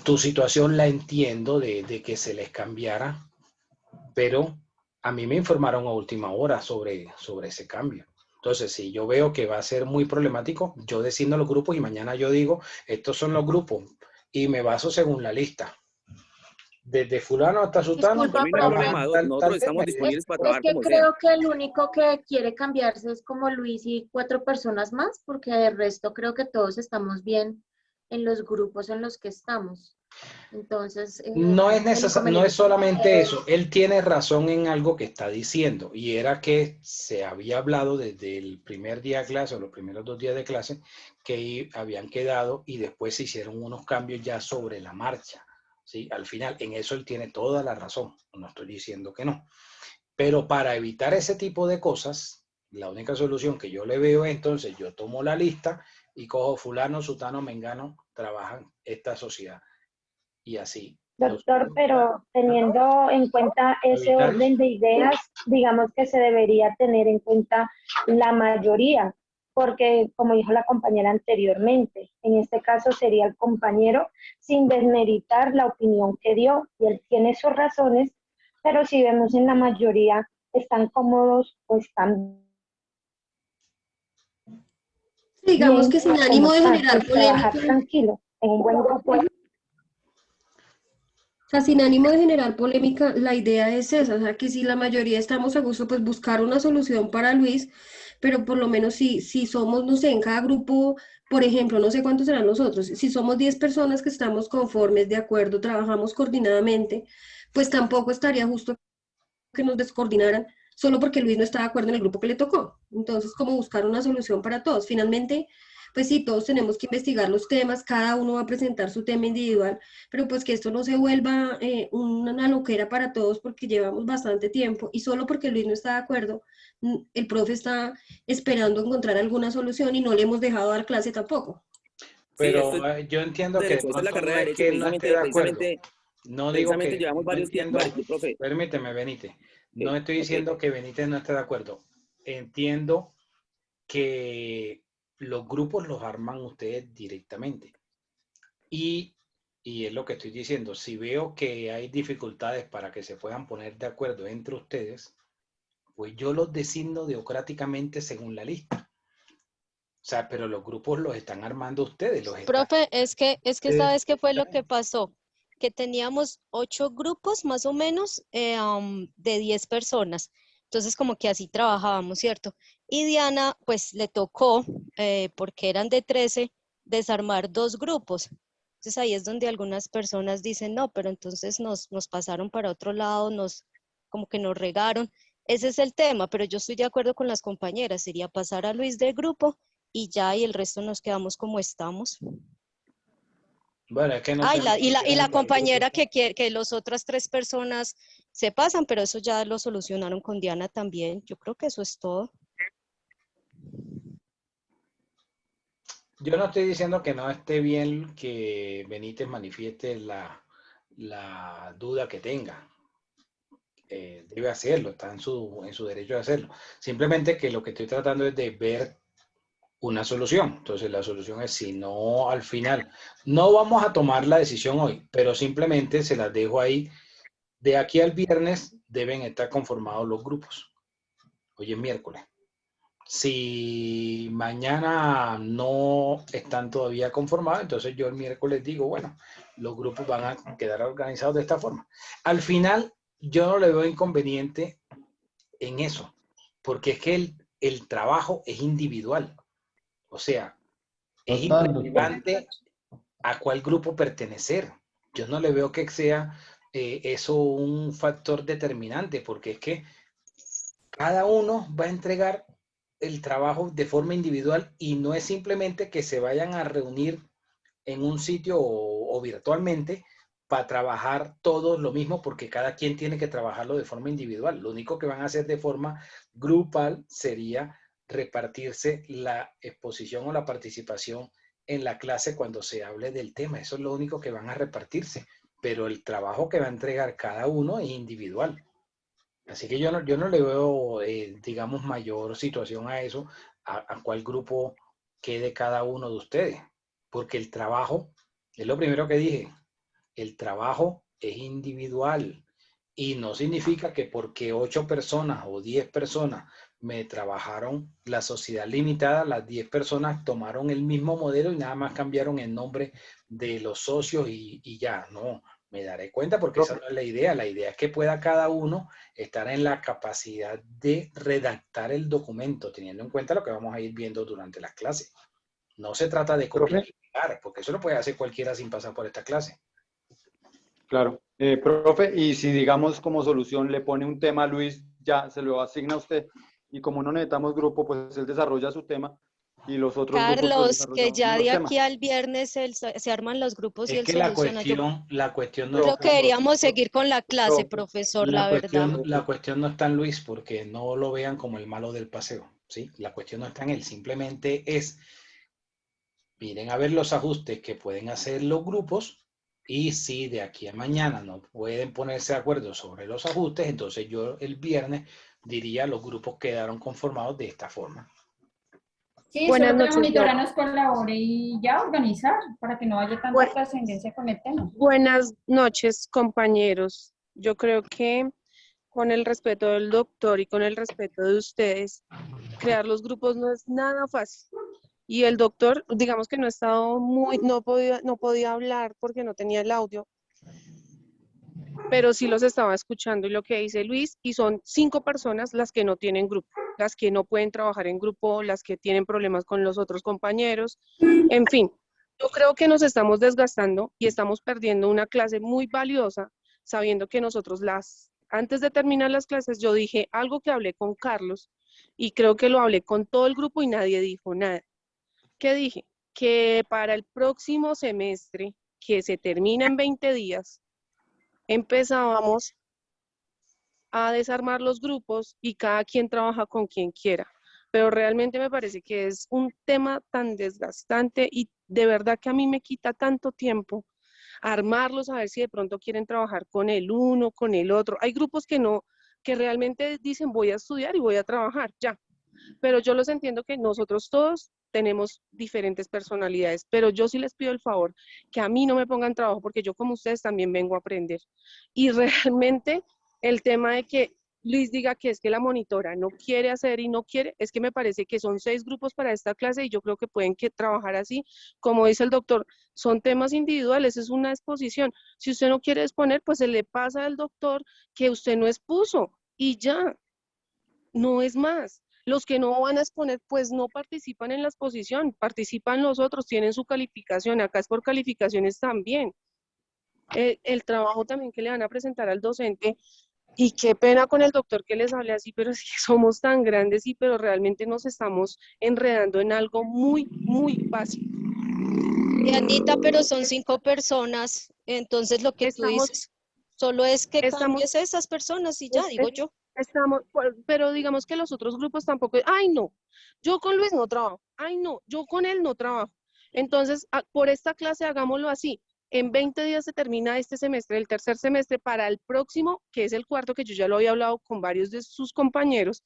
tu situación la entiendo de que se les cambiara, pero a mí me informaron a última hora sobre ese cambio. Entonces, si yo veo que va a ser muy problemático, yo designo los grupos y mañana yo digo, estos son los grupos y me baso según la lista. desde fulano hasta sutano. Disculpa, Por mí no hay profe. problema, nosotros estamos Es disponibles para trabajar que como sea. creo que el único que quiere cambiarse es como Luis y 4 personas más, porque el resto creo que todos estamos bien en los grupos en los que estamos. Entonces, No es no es solamente es- eso. Él tiene razón en algo que está diciendo, y era que se había hablado desde el primer día de clase o los primeros 2 días de clase que habían quedado y después se hicieron unos cambios ya sobre la marcha. ¿Sí? Al final, en eso él tiene toda la razón. No estoy diciendo que no. Pero para evitar ese tipo de cosas, la única solución que yo le veo es entonces yo tomo la lista y cojo fulano, sutano, mengano, trabajan esta sociedad. Y así. Doctor, pero teniendo en cuenta ese ¿Evitarlo? orden de ideas, digamos que se debería tener en cuenta la mayoría, porque como dijo la compañera anteriormente, en este caso sería el compañero sin desmeritar la opinión que dio, y él tiene sus razones, pero si vemos en la mayoría están cómodos o están Digamos bien, que sin como ánimo de están, generar y trabajar polémica. tranquilo en un buen grupo. O sea, sin ánimo de generar polémica, la idea es esa, o sea, que si la mayoría estamos a gusto, pues buscar una solución para Luis, pero por lo menos si somos, no sé, en cada grupo, por ejemplo, no sé cuántos serán nosotros, si somos 10 personas que estamos conformes, de acuerdo, trabajamos coordinadamente, pues tampoco estaría justo que nos descoordinaran solo porque Luis no está de acuerdo en el grupo que le tocó. Entonces, como buscar una solución para todos. Finalmente, pues sí, todos tenemos que investigar los temas, cada uno va a presentar su tema individual, pero pues que esto no se vuelva una loquera para todos porque llevamos bastante tiempo y solo porque Luis no está de acuerdo, el profe está esperando encontrar alguna solución y no le hemos dejado dar clase tampoco. Pero Sí, yo entiendo que de derecho, esta es la pronto no carrera de es derecho, que él no esté de acuerdo. No digo precisamente que, llevamos yo varios entiendo, tiempos, profe. permíteme, Benítez, no estoy Ok. diciendo que Benítez no esté de acuerdo. Entiendo que los grupos los arman ustedes directamente. Y es lo que estoy diciendo, si veo que hay dificultades para que se puedan poner de acuerdo entre ustedes, pues yo los designo democráticamente según la lista. O sea, pero los grupos los están armando ustedes. Profe, es que ¿sabes qué fue lo que pasó? Que teníamos 8 grupos más o menos de 10 personas. Entonces como que así trabajábamos, ¿cierto? Y Diana pues le tocó, porque eran de 13, desarmar 2 grupos. Entonces ahí es donde algunas personas dicen, no, pero entonces nos pasaron para otro lado, como que nos regaron. Ese es el tema, pero yo estoy de acuerdo con las compañeras, sería pasar a Luis del grupo y ya, y el resto nos quedamos como estamos. Bueno, es que no sé. Y la compañera que quiere que las otras 3 personas se pasan, pero eso ya lo solucionaron con Diana también. Yo creo que eso es todo. Yo no estoy diciendo que no esté bien que Benítez manifieste la duda que tenga. Debe hacerlo, está en su derecho de hacerlo. Simplemente que lo que estoy tratando es de ver una solución. Entonces la solución es, si no, al final, no vamos a tomar la decisión hoy, pero simplemente se las dejo ahí. De aquí al viernes deben estar conformados los grupos. Hoy es miércoles. Si mañana no están todavía conformados, entonces yo el miércoles digo, bueno, los grupos van a quedar organizados de esta forma. Al final, yo no le veo inconveniente en eso, porque es que el trabajo es individual. O sea, es irrelevante a cuál grupo pertenecer. Yo no le veo que sea eso un factor determinante, porque es que cada uno va a entregar el trabajo de forma individual y no es simplemente que se vayan a reunir en un sitio o virtualmente para trabajar todos lo mismo, porque cada quien tiene que trabajarlo de forma individual. Lo único que van a hacer de forma grupal sería repartirse la exposición o la participación en la clase cuando se hable del tema. Eso es lo único que van a repartirse, pero el trabajo que va a entregar cada uno es individual. Así que yo no le veo, digamos, mayor situación a eso, a cuál grupo quede cada uno de ustedes. Porque el trabajo, es lo primero que dije, el trabajo es individual. Y no significa que porque 8 personas o 10 personas me trabajaron la sociedad limitada, las 10 personas tomaron el mismo modelo y nada más cambiaron el nombre de los socios y ya. No, Me daré cuenta porque esa no es la idea. La idea es que pueda cada uno estar en la capacidad de redactar el documento, teniendo en cuenta lo que vamos a ir viendo durante las clases. No se trata de copiar y pegar, porque eso lo puede hacer cualquiera sin pasar por esta clase. Claro. Profe, y si digamos como solución le pone un tema a Luis, ya se lo asigna a usted, y como no necesitamos grupo, pues él desarrolla su tema, y los otros grupos pues, Carlos, que desarrollamos ya unos de temas. aquí al viernes se arman los grupos y Es él que soluciona. la cuestión no Creo está que deberíamos seguir con la clase, profesor, la verdad. la cuestión no está en Luis, porque no lo vean como el malo del paseo, ¿sí? La cuestión no está en él, simplemente es, miren a ver los ajustes que pueden hacer los grupos, y si de aquí a mañana no pueden ponerse de acuerdo sobre los ajustes, entonces yo el viernes diría los grupos quedaron conformados de esta forma. Sí, solo que la monitora nos colabore y ya organizar para que no haya tanta trascendencia con el tema. Buenas noches, compañeros. Yo creo que con el respeto del doctor y con el respeto de ustedes, crear los grupos no es nada fácil. Y el doctor, digamos que no ha estado no podía hablar porque no tenía el audio, pero sí los estaba escuchando y lo que dice Luis, y son 5 personas las que no tienen grupo, las que no pueden trabajar en grupo, las que tienen problemas con los otros compañeros, en fin. Yo creo que nos estamos desgastando y estamos perdiendo una clase muy valiosa, sabiendo que nosotros antes de terminar las clases, yo dije algo que hablé con Carlos y creo que lo hablé con todo el grupo y nadie dijo nada. ¿Qué dije? Que para el próximo semestre, que se termina en 20 días, empezábamos a desarmar los grupos y cada quien trabaja con quien quiera. Pero realmente me parece que es un tema tan desgastante y de verdad que a mí me quita tanto tiempo armarlos, a ver si de pronto quieren trabajar con el uno, con el otro. Hay grupos que realmente dicen voy a estudiar y voy a trabajar, ya. Pero yo los entiendo que nosotros todos tenemos diferentes personalidades, pero yo sí les pido el favor que a mí no me pongan trabajo porque yo como ustedes también vengo a aprender. Y realmente el tema de que Luis diga que es que la monitora no quiere hacer y no quiere, es que me parece que son 6 grupos para esta clase y yo creo que pueden trabajar así. Como dice el doctor, son temas individuales, es una exposición. Si usted no quiere exponer, pues se le pasa al doctor que usted no expuso y ya, no es más. Los que no van a exponer, pues no participan en la exposición, participan los otros, tienen su calificación, acá es por calificaciones también. El trabajo también que le van a presentar al docente, y qué pena con el doctor que les hable así, pero es que somos tan grandes, pero realmente nos estamos enredando en algo muy, muy básico. Dianita, pero son 5 personas, entonces lo que tú dices solo es que cambies esas personas y ya, digo yo. Pero digamos que los otros grupos tampoco, ay no, yo con Luis no trabajo, ay no, yo con él no trabajo. Entonces, por esta clase hagámoslo así, en 20 días se termina este semestre, el tercer semestre, para el próximo, que es el cuarto, que yo ya lo había hablado con varios de sus compañeros,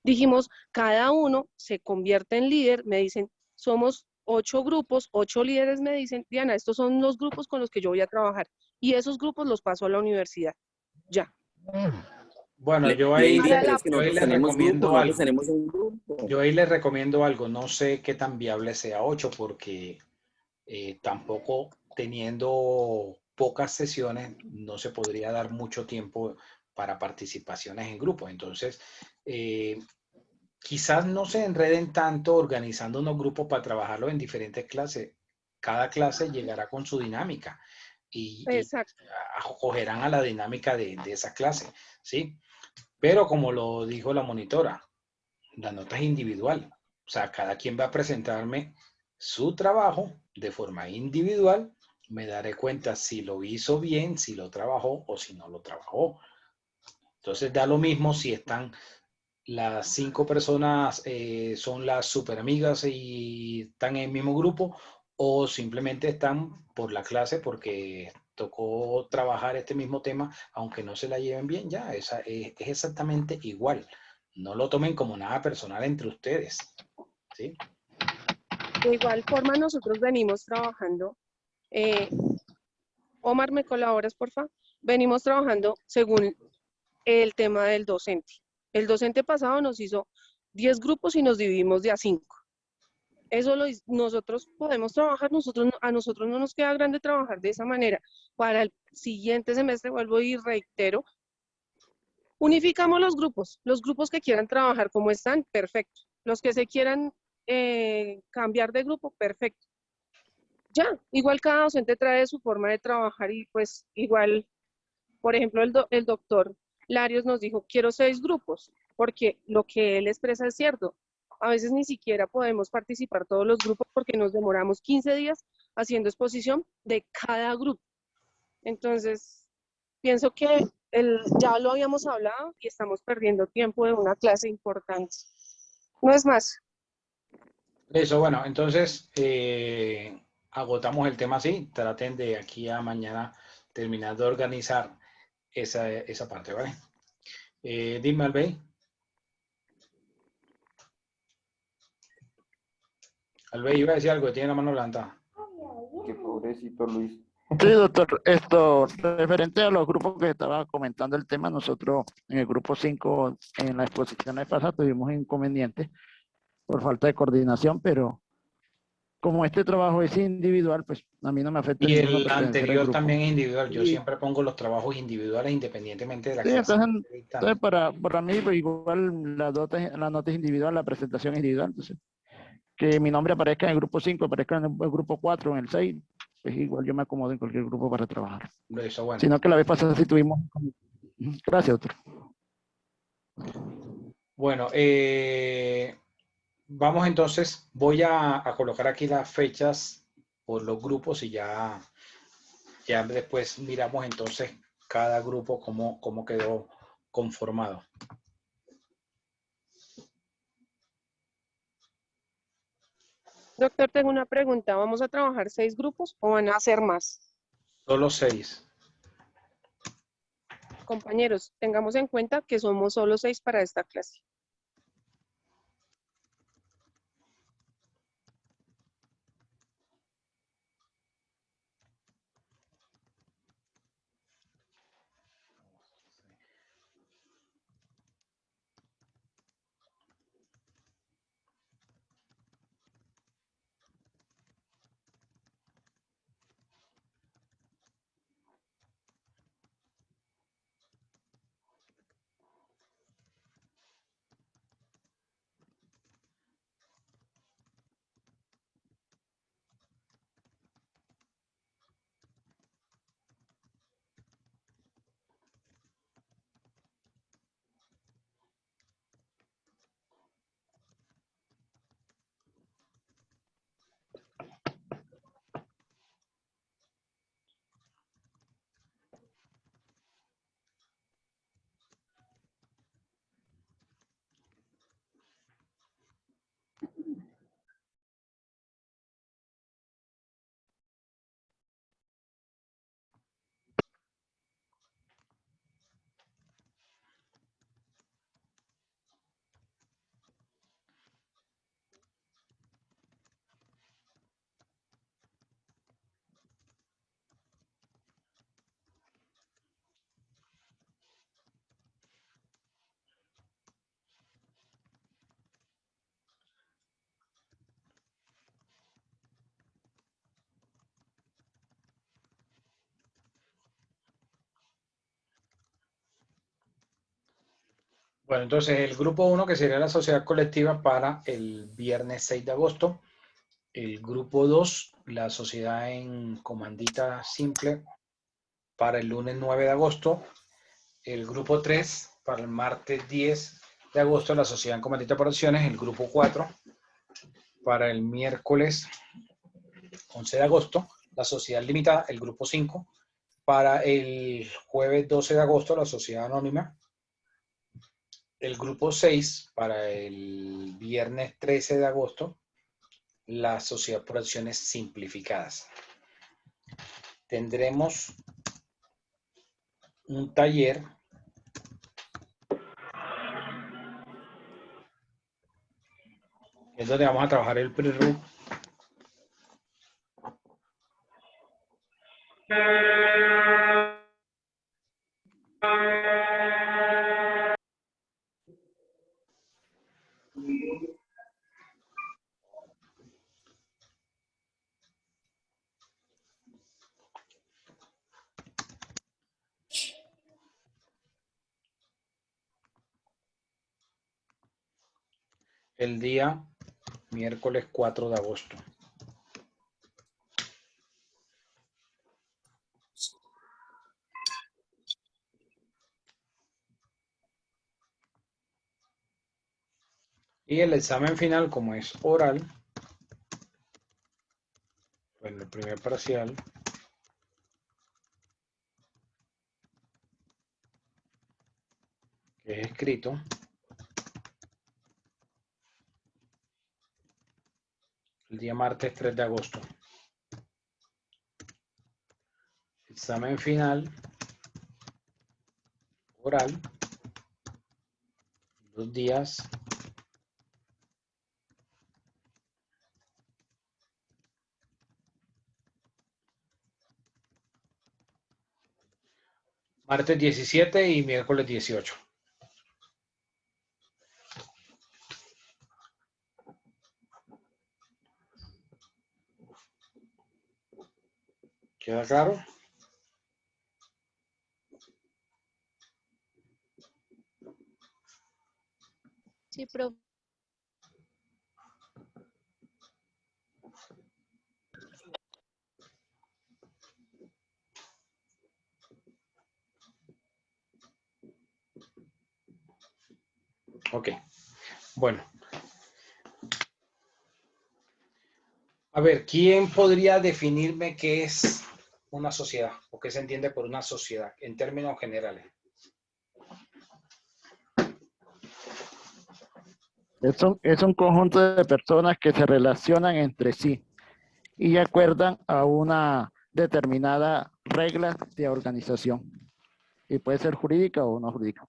dijimos, cada uno se convierte en líder, me dicen, somos 8 grupos, 8 líderes me dicen, Diana, estos son los grupos con los que yo voy a trabajar, y esos grupos los paso a la universidad, ya. Bueno, yo ahí les recomiendo algo. No sé qué tan viable sea 8 porque tampoco teniendo pocas sesiones no se podría dar mucho tiempo para participaciones en grupo. Entonces, quizás no se enreden tanto organizando unos grupos para trabajarlo en diferentes clases. Cada clase llegará con su dinámica y acogerán a la dinámica de esa clase, ¿sí? Pero como lo dijo la monitora, la nota es individual. O sea, cada quien va a presentarme su trabajo de forma individual. Me daré cuenta si lo hizo bien, si lo trabajó o si no lo trabajó. Entonces da lo mismo si están las 5 personas, son las super amigas y están en el mismo grupo, o simplemente están por la clase porque tocó trabajar este mismo tema, aunque no se la lleven bien, ya, es exactamente igual. No lo tomen como nada personal entre ustedes, ¿sí? De igual forma, nosotros venimos trabajando. Omar, ¿me colaboras, por favor? Venimos trabajando según el tema del docente. El docente pasado nos hizo 10 grupos y nos dividimos de a 5. nosotros podemos trabajar, a nosotros no nos queda grande trabajar de esa manera. Para el siguiente semestre, vuelvo y reitero, unificamos los grupos que quieran trabajar como están, perfecto. Los que se quieran cambiar de grupo, perfecto. Ya, igual cada docente trae su forma de trabajar y pues igual, por ejemplo, el doctor Larios nos dijo, quiero 6 grupos, porque lo que él expresa es cierto. A veces ni siquiera podemos participar todos los grupos porque nos demoramos 15 días haciendo exposición de cada grupo. Entonces, pienso que ya lo habíamos hablado y estamos perdiendo tiempo de una clase importante. No es más. Eso, bueno, entonces agotamos el tema así. Traten de aquí a mañana terminar de organizar esa parte, ¿vale? Dime, Albey. Albey, iba a decir algo, tiene la mano levantada. Qué pobrecito Luis. Sí, doctor, referente a los grupos que estaba comentando el tema, nosotros en el grupo 5, en la exposición pasada, tuvimos inconvenientes por falta de coordinación, pero como este trabajo es individual, pues a mí no me afecta Y ninguno el pertenecer al anterior grupo. también es individual. Yo Y, siempre pongo los trabajos individuales independientemente de la sí, clase. entonces para mí, pues igual la nota es individual, la presentación es individual. Entonces, que mi nombre aparezca en el grupo 5, aparezca en el grupo 4, en el 6, pues igual yo me acomodo en cualquier grupo para trabajar. Eso, bueno. Sino que la vez pasada sí tuvimos... Gracias, doctor. Bueno, vamos entonces, voy a colocar aquí las fechas por los grupos y ya después miramos entonces cada grupo cómo quedó conformado. Doctor, tengo una pregunta. ¿Vamos a trabajar 6 grupos o van a hacer más? Solo 6. Compañeros, tengamos en cuenta que somos solo 6 para esta clase. Bueno, entonces el grupo 1, que sería la sociedad colectiva para el viernes 6 de agosto. El grupo 2, la sociedad en comandita simple para el lunes 9 de agosto. El grupo 3, para el martes 10 de agosto, la sociedad en comandita por acciones. El grupo 4, para el miércoles 11 de agosto, la sociedad limitada. El grupo 5, para el jueves 12 de agosto, la sociedad anónima. El grupo 6, para el viernes 13 de agosto, la sociedad por acciones simplificadas. Tendremos un taller es donde vamos a trabajar el pre-RUC. el día miércoles 4 de agosto. Y el examen final, como es oral, bueno, el primer parcial, que es escrito, el día martes 3 de agosto. Examen final, oral, los días martes 17 y miércoles 18. ¿Queda claro? Sí, profe. Ok. Bueno. A ver, ¿quién podría definirme qué es una sociedad o qué se entiende por una sociedad en términos generales? Es un conjunto de personas que se relacionan entre sí y acuerdan a una determinada regla de organización. Y puede ser jurídica o no jurídica.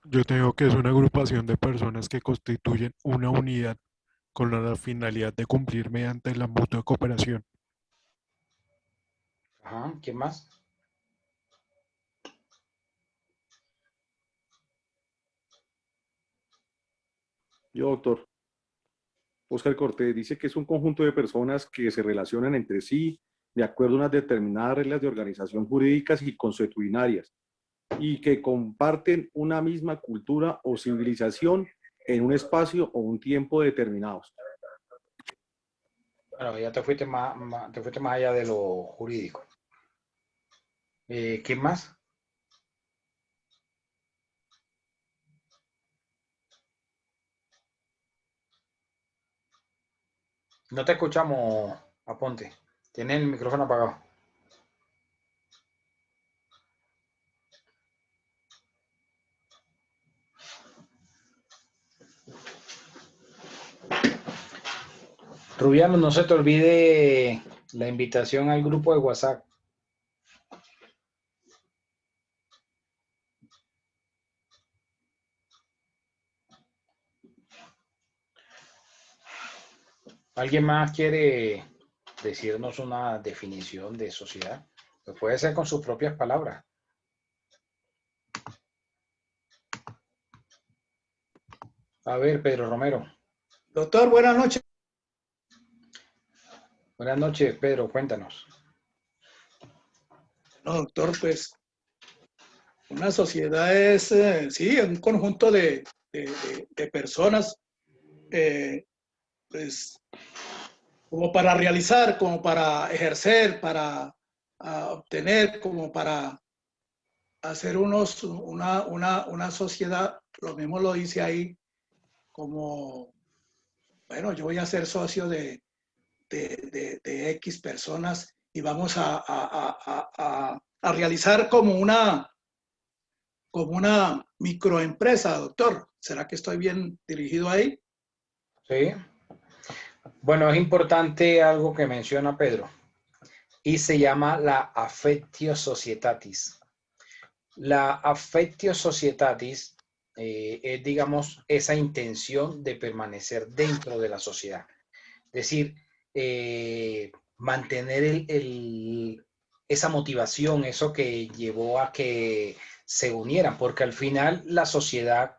Yo tengo que es una agrupación de personas que constituyen una unidad con la finalidad de cumplir mediante la mutua cooperación. Ajá, ¿quién más? Yo, doctor. Oscar Cortés dice que es un conjunto de personas que se relacionan entre sí de acuerdo a unas determinadas reglas de organización jurídicas y consuetudinarias y que comparten una misma cultura o civilización en un espacio o un tiempo determinados. Bueno, ya te fuiste más allá de lo jurídico. ¿Quién más? No te escuchamos, Aponte. Tienes el micrófono apagado. Rubiano, no se te olvide la invitación al grupo de WhatsApp. ¿Alguien más quiere decirnos una definición de sociedad? Pues puede ser con sus propias palabras. A ver, Pedro Romero. Doctor, buenas noches. Buenas noches, Pedro, cuéntanos. No, doctor, pues una sociedad es, sí, un conjunto de personas, pues, como para realizar, como para ejercer, para obtener, como para hacer una sociedad, lo mismo lo dice ahí, como, bueno, yo voy a ser socio de X personas y vamos a realizar como una microempresa, doctor. ¿Será que estoy bien dirigido ahí? Sí. Bueno, es importante algo que menciona Pedro y se llama la affectio societatis. La affectio societatis es, digamos, esa intención de permanecer dentro de la sociedad. Es decir, mantener esa motivación, eso que llevó a que se unieran, porque al final la sociedad,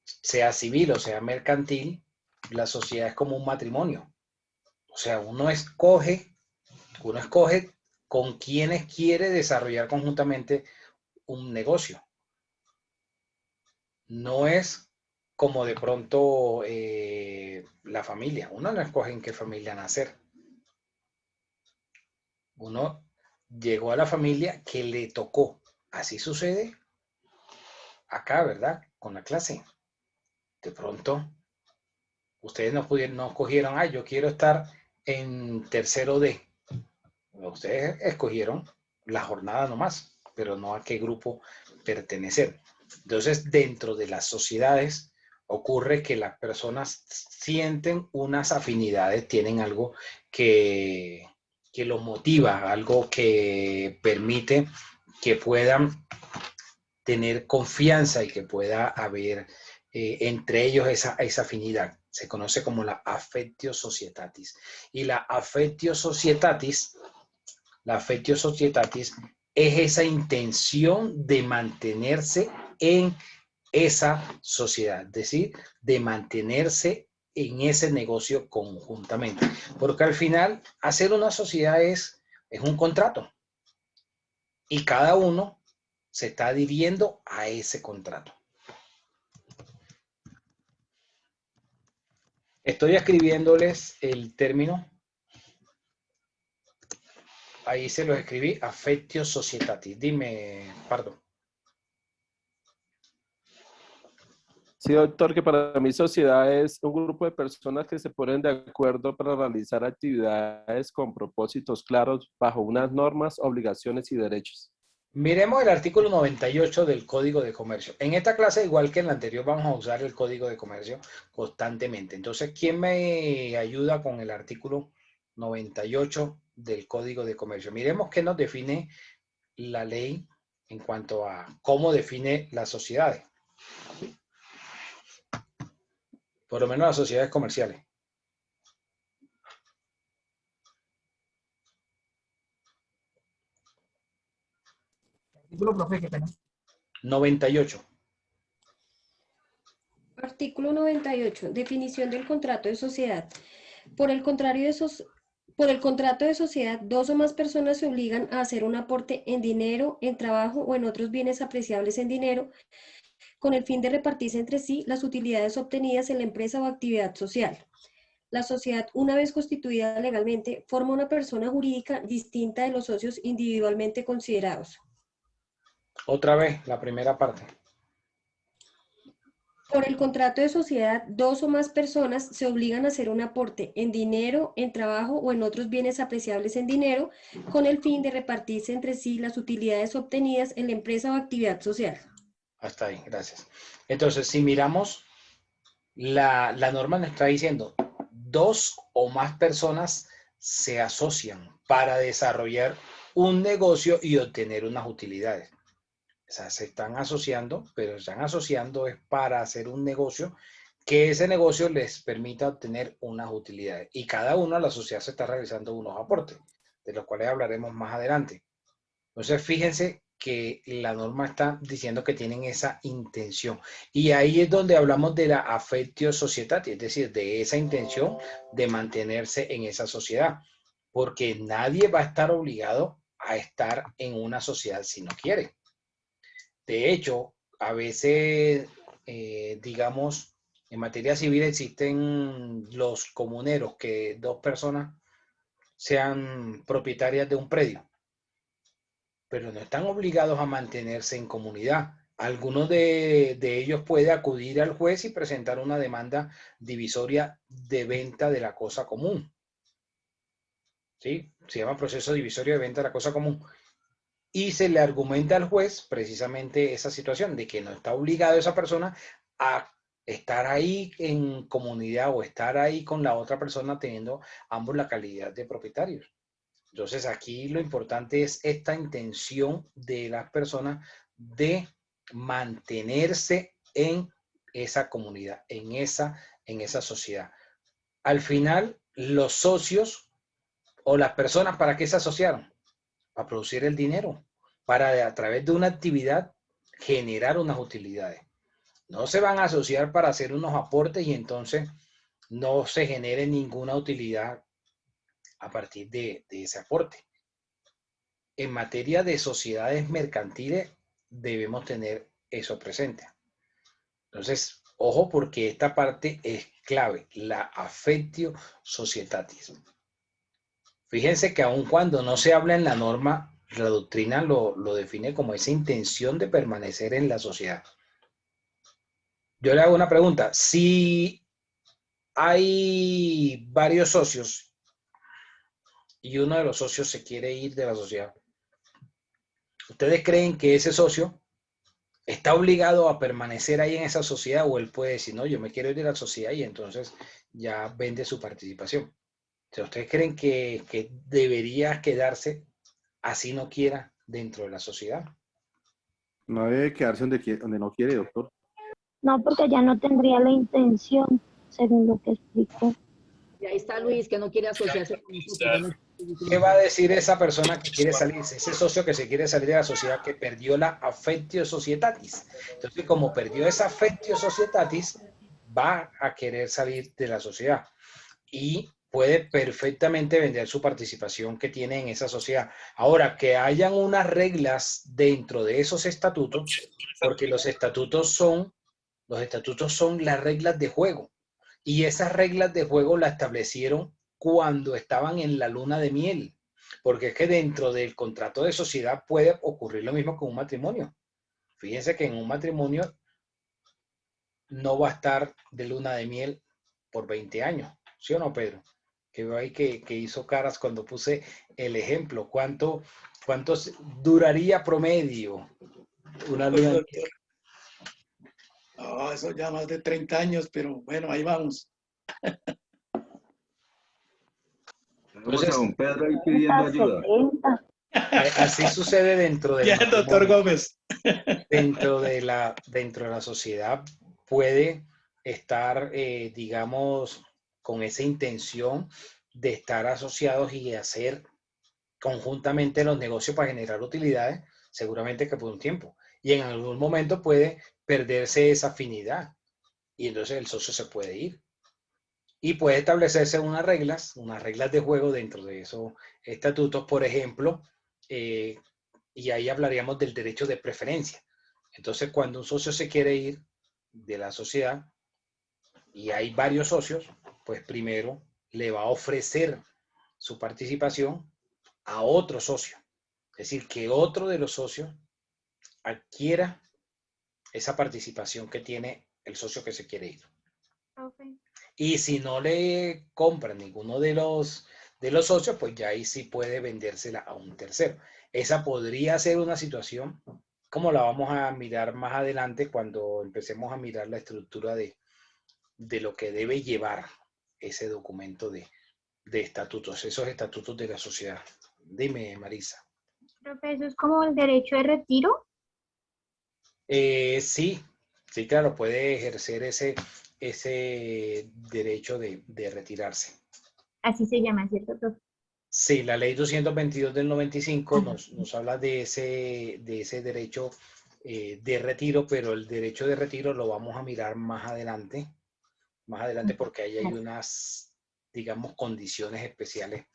sea civil o sea mercantil, la sociedad es como un matrimonio. O sea, uno escoge con quienes quiere desarrollar conjuntamente un negocio. No es como de pronto la familia. Uno no escoge en qué familia nacer. Uno llegó a la familia que le tocó. Así sucede acá, ¿verdad? Con la clase. De pronto, ustedes no escogieron, yo quiero estar en tercero D. Ustedes escogieron la jornada nomás, pero no a qué grupo pertenecer. Entonces, dentro de las sociedades ocurre que las personas sienten unas afinidades, tienen algo que los motiva, algo que permite que puedan tener confianza y que pueda haber entre ellos esa afinidad. Se conoce como la affectio societatis. Y la affectio societatis es esa intención de mantenerse en esa sociedad, es decir, de mantenerse en ese negocio conjuntamente. Porque al final, hacer una sociedad es un contrato. Y cada uno se está adhiriendo a ese contrato. Estoy escribiéndoles el término. Ahí se los escribí, affectio societatis. Dime, Pardo. Sí, doctor, que para mí sociedad es un grupo de personas que se ponen de acuerdo para realizar actividades con propósitos claros bajo unas normas, obligaciones y derechos. Miremos el artículo 98 del Código de Comercio. En esta clase, igual que en la anterior, vamos a usar el Código de Comercio constantemente. Entonces, ¿quién me ayuda con el artículo 98 del Código de Comercio? Miremos qué nos define la ley en cuanto a cómo define las sociedades. Por lo menos las sociedades comerciales. Artículo, profe, qué pena. 98. Artículo 98. Definición del contrato de sociedad. Por el contrato de sociedad, dos o más personas se obligan a hacer un aporte en dinero, en trabajo o en otros bienes apreciables en dinero, con el fin de repartirse entre sí las utilidades obtenidas en la empresa o actividad social. La sociedad, una vez constituida legalmente, forma una persona jurídica distinta de los socios individualmente considerados. Otra vez, la primera parte. Por el contrato de sociedad, dos o más personas se obligan a hacer un aporte en dinero, en trabajo o en otros bienes apreciables en dinero, con el fin de repartirse entre sí las utilidades obtenidas en la empresa o actividad social. Hasta ahí, gracias. Entonces, si miramos, la norma nos está diciendo, dos o más personas se asocian para desarrollar un negocio y obtener unas utilidades. O sea, se están asociando, pero están asociando es para hacer un negocio que ese negocio les permita obtener unas utilidades. Y cada uno a la sociedad se está realizando unos aportes, de los cuales hablaremos más adelante. Entonces, fíjense que la norma está diciendo que tienen esa intención. Y ahí es donde hablamos de la affectio societatis, es decir, de esa intención de mantenerse en esa sociedad. Porque nadie va a estar obligado a estar en una sociedad si no quiere. De hecho, a veces, digamos, en materia civil existen los comuneros, que dos personas sean propietarias de un predio, pero no están obligados a mantenerse en comunidad. Alguno de ellos puede acudir al juez y presentar una demanda divisoria de venta de la cosa común. ¿Sí? Se llama proceso divisorio de venta de la cosa común. Y se le argumenta al juez precisamente esa situación de que no está obligado esa persona a estar ahí en comunidad o estar ahí con la otra persona teniendo ambos la calidad de propietarios. Entonces aquí lo importante es esta intención de las personas de mantenerse en esa comunidad, en esa sociedad. Al final, los socios o las personas, ¿para qué se asociaron? Para producir el dinero, para a través de una actividad generar unas utilidades. No se van a asociar para hacer unos aportes y entonces no se genere ninguna utilidad a partir de ese aporte. En materia de sociedades mercantiles debemos tener eso presente. Entonces, Ojo, porque esta parte es clave, la affectio societatis. Fíjense que aun cuando no se habla en la norma, la doctrina lo define como esa intención de permanecer en la sociedad. Yo le hago una pregunta. Si hay varios socios y uno de los socios se quiere ir de la sociedad, ¿ustedes creen que ese socio está obligado a permanecer ahí en esa sociedad o él puede decir, no, yo me quiero ir de la sociedad y entonces ya vende su participación? O sea, ¿ustedes creen que debería quedarse así no quiera dentro de la sociedad? No debe quedarse donde no quiere, doctor. No, porque ya no tendría la intención, según lo que explicó. Y ahí está Luis, que no quiere asociarse con nosotros. ¿Qué va a decir esa persona que quiere salirse? Ese socio que se quiere salir de la sociedad, que perdió la affectio societatis. Entonces, como perdió esa affectio societatis, va a querer salir de la sociedad y puede perfectamente vender su participación que tiene en esa sociedad. Ahora, que hayan unas reglas dentro de esos estatutos, porque los estatutos son las reglas de juego. Y esas reglas de juego las establecieron cuando estaban en la luna de miel. Porque es que dentro del contrato de sociedad puede ocurrir lo mismo con un matrimonio. Fíjense que en un matrimonio no va a estar de luna de miel por 20 años. ¿Sí o no, Pedro? Que veo ahí que hizo caras cuando puse el ejemplo. ¿Cuánto duraría promedio una luna de miel? No, eso ya más de 30 años, pero bueno, ahí vamos. Entonces, a don Pedro ahí pidiendo ayuda. Así sucede dentro del Bien, doctor Gómez. dentro de la sociedad puede estar, digamos, con esa intención de estar asociados y hacer conjuntamente los negocios para generar utilidades, seguramente que por un tiempo. Y en algún momento puede perderse esa afinidad y entonces el socio se puede ir. Y puede establecerse unas reglas de juego dentro de esos estatutos, por ejemplo, y ahí hablaríamos del derecho de preferencia. Entonces, cuando un socio se quiere ir de la sociedad y hay varios socios, pues primero le va a ofrecer su participación a otro socio. Es decir, que otro de los socios adquiera esa participación que tiene el socio que se quiere ir. Okay. Y si no le compran ninguno de los socios, pues ya ahí sí puede vendérsela a un tercero. Esa podría ser una situación, como la vamos a mirar más adelante cuando empecemos a mirar la estructura de lo que debe llevar ese documento de estatutos, esos estatutos de la sociedad. Dime, Marisa. Profe, ¿eso es como el derecho de retiro? Sí, claro, puede ejercer ese derecho de retirarse. Así se llama, ¿cierto, profe? Sí, la ley 222 del 95 nos habla de ese derecho de retiro, pero el derecho de retiro lo vamos a mirar más adelante porque ahí hay unas, digamos, condiciones especiales,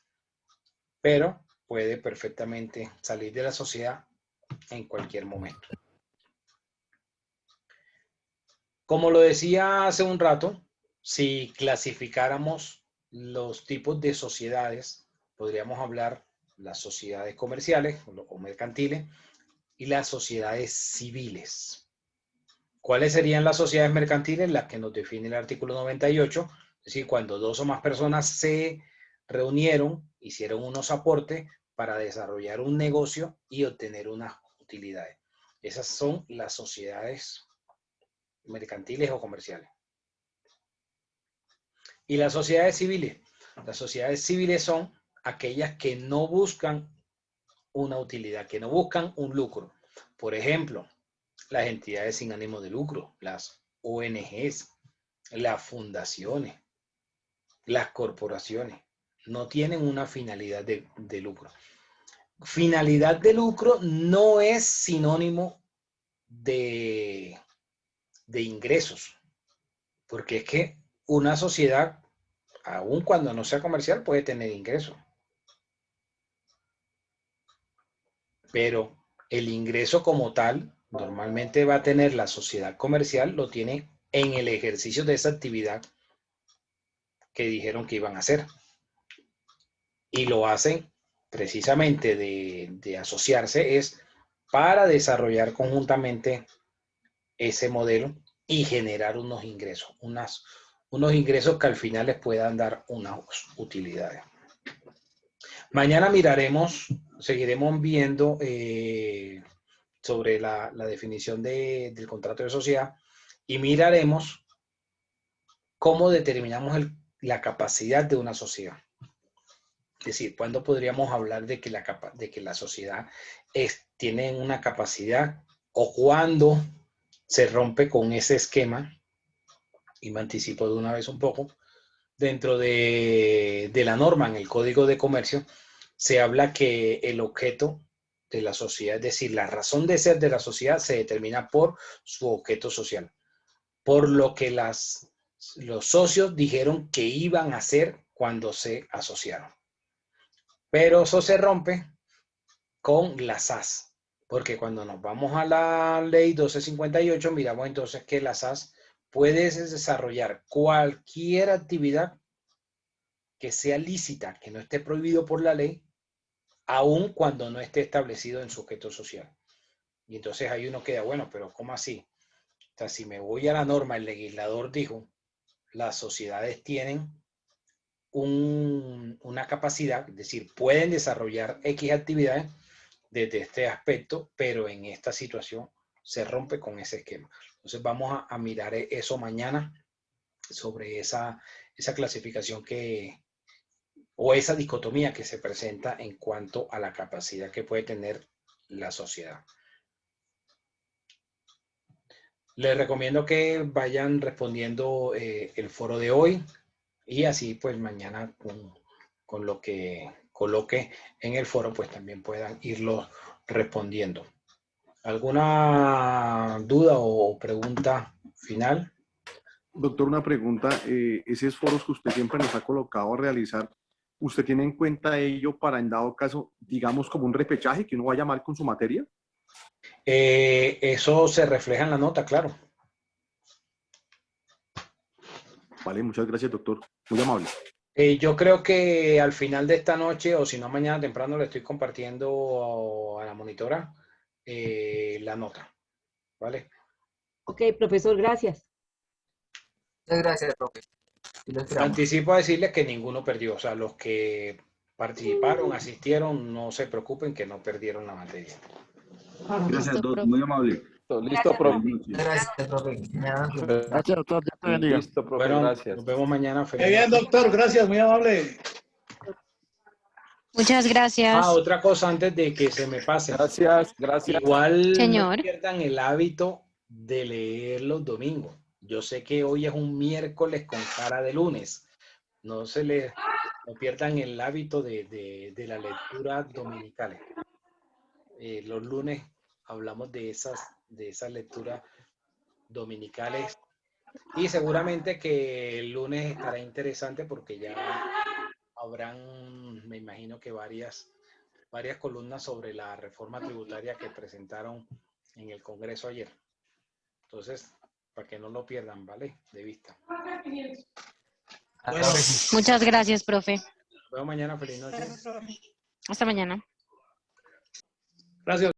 pero puede perfectamente salir de la sociedad en cualquier momento. Como lo decía hace un rato, si clasificáramos los tipos de sociedades, podríamos hablar las sociedades comerciales o mercantiles y las sociedades civiles. ¿Cuáles serían las sociedades mercantiles? Las que nos define el artículo 98, es decir, cuando dos o más personas se reunieron, hicieron unos aportes para desarrollar un negocio y obtener unas utilidades. Esas son las sociedades mercantiles o comerciales. Y las sociedades civiles. Las sociedades civiles son aquellas que no buscan una utilidad, que no buscan un lucro. Por ejemplo, las entidades sin ánimo de lucro, las ONGs, las fundaciones, las corporaciones, no tienen una finalidad de lucro. Finalidad de lucro no es sinónimo de ingresos, porque es que una sociedad, aun cuando no sea comercial, puede tener ingresos. Pero el ingreso como tal, normalmente va a tener la sociedad comercial, lo tiene en el ejercicio de esa actividad que dijeron que iban a hacer. Y lo hacen precisamente de asociarse, es para desarrollar conjuntamente ese modelo y generar unos ingresos, unos ingresos que al final les puedan dar unas utilidades. Mañana miraremos, seguiremos viendo sobre la definición del contrato de sociedad y miraremos cómo determinamos la capacidad de una sociedad. Es decir, ¿cuándo podríamos hablar de que la sociedad tiene una capacidad o cuándo se rompe con ese esquema? Y me anticipo de una vez un poco. Dentro de la norma en el Código de Comercio se habla que el objeto de la sociedad, es decir, la razón de ser de la sociedad se determina por su objeto social, por lo que los socios dijeron que iban a hacer cuando se asociaron. Pero eso se rompe con la SAS, porque cuando nos vamos a la ley 1258, miramos entonces que la SAS puede desarrollar cualquier actividad que sea lícita, que no esté prohibido por la ley, aun cuando no esté establecido en su objeto social. Y entonces ahí uno queda, bueno, pero ¿cómo así? O sea, si me voy a la norma, el legislador dijo, las sociedades tienen una capacidad, es decir, pueden desarrollar X actividades desde este aspecto, pero en esta situación se rompe con ese esquema. Entonces vamos a mirar eso mañana sobre esa clasificación o esa dicotomía que se presenta en cuanto a la capacidad que puede tener la sociedad. Les recomiendo que vayan respondiendo el foro de hoy y así pues mañana con lo que coloque en el foro pues también puedan irlo respondiendo. ¿Alguna duda o pregunta final? Doctor, una pregunta. Esos foros que usted siempre nos ha colocado a realizar, ¿usted tiene en cuenta ello para, en dado caso, digamos como un repechaje que uno vaya mal con su materia? Eso se refleja en la nota, claro. Vale, muchas gracias, doctor. Muy amable. Yo creo que al final de esta noche, o si no mañana temprano, le estoy compartiendo a la monitora la nota. ¿Vale? Ok, profesor, gracias. Muchas gracias, profe. Anticipo a decirles que ninguno perdió. O sea, los que participaron, asistieron, no se preocupen que no perdieron la materia. Gracias, doctor. Muy amable. Listo, profe. Gracias, profe. Gracias, doctor. Dios te bendiga. Listo, profe. Bueno, Gracias. nos vemos mañana. Muy bien, doctor. Gracias, muy amable. Muchas gracias. Otra cosa antes de que se me pase. Gracias, gracias. Igual Señor. no pierdan el hábito de leer los domingos. Yo sé que hoy es un miércoles con cara de lunes. No pierdan el hábito de la lectura dominicales. Los lunes hablamos de esas lecturas dominicales y seguramente que el lunes estará interesante porque ya habrán, me imagino que varias columnas sobre la reforma tributaria que presentaron en el Congreso ayer. Entonces, para que no lo pierdan, ¿vale? De vista. Bueno, Muchas gracias, profe. nos vemos mañana. Feliz noche. Hasta mañana. Gracias.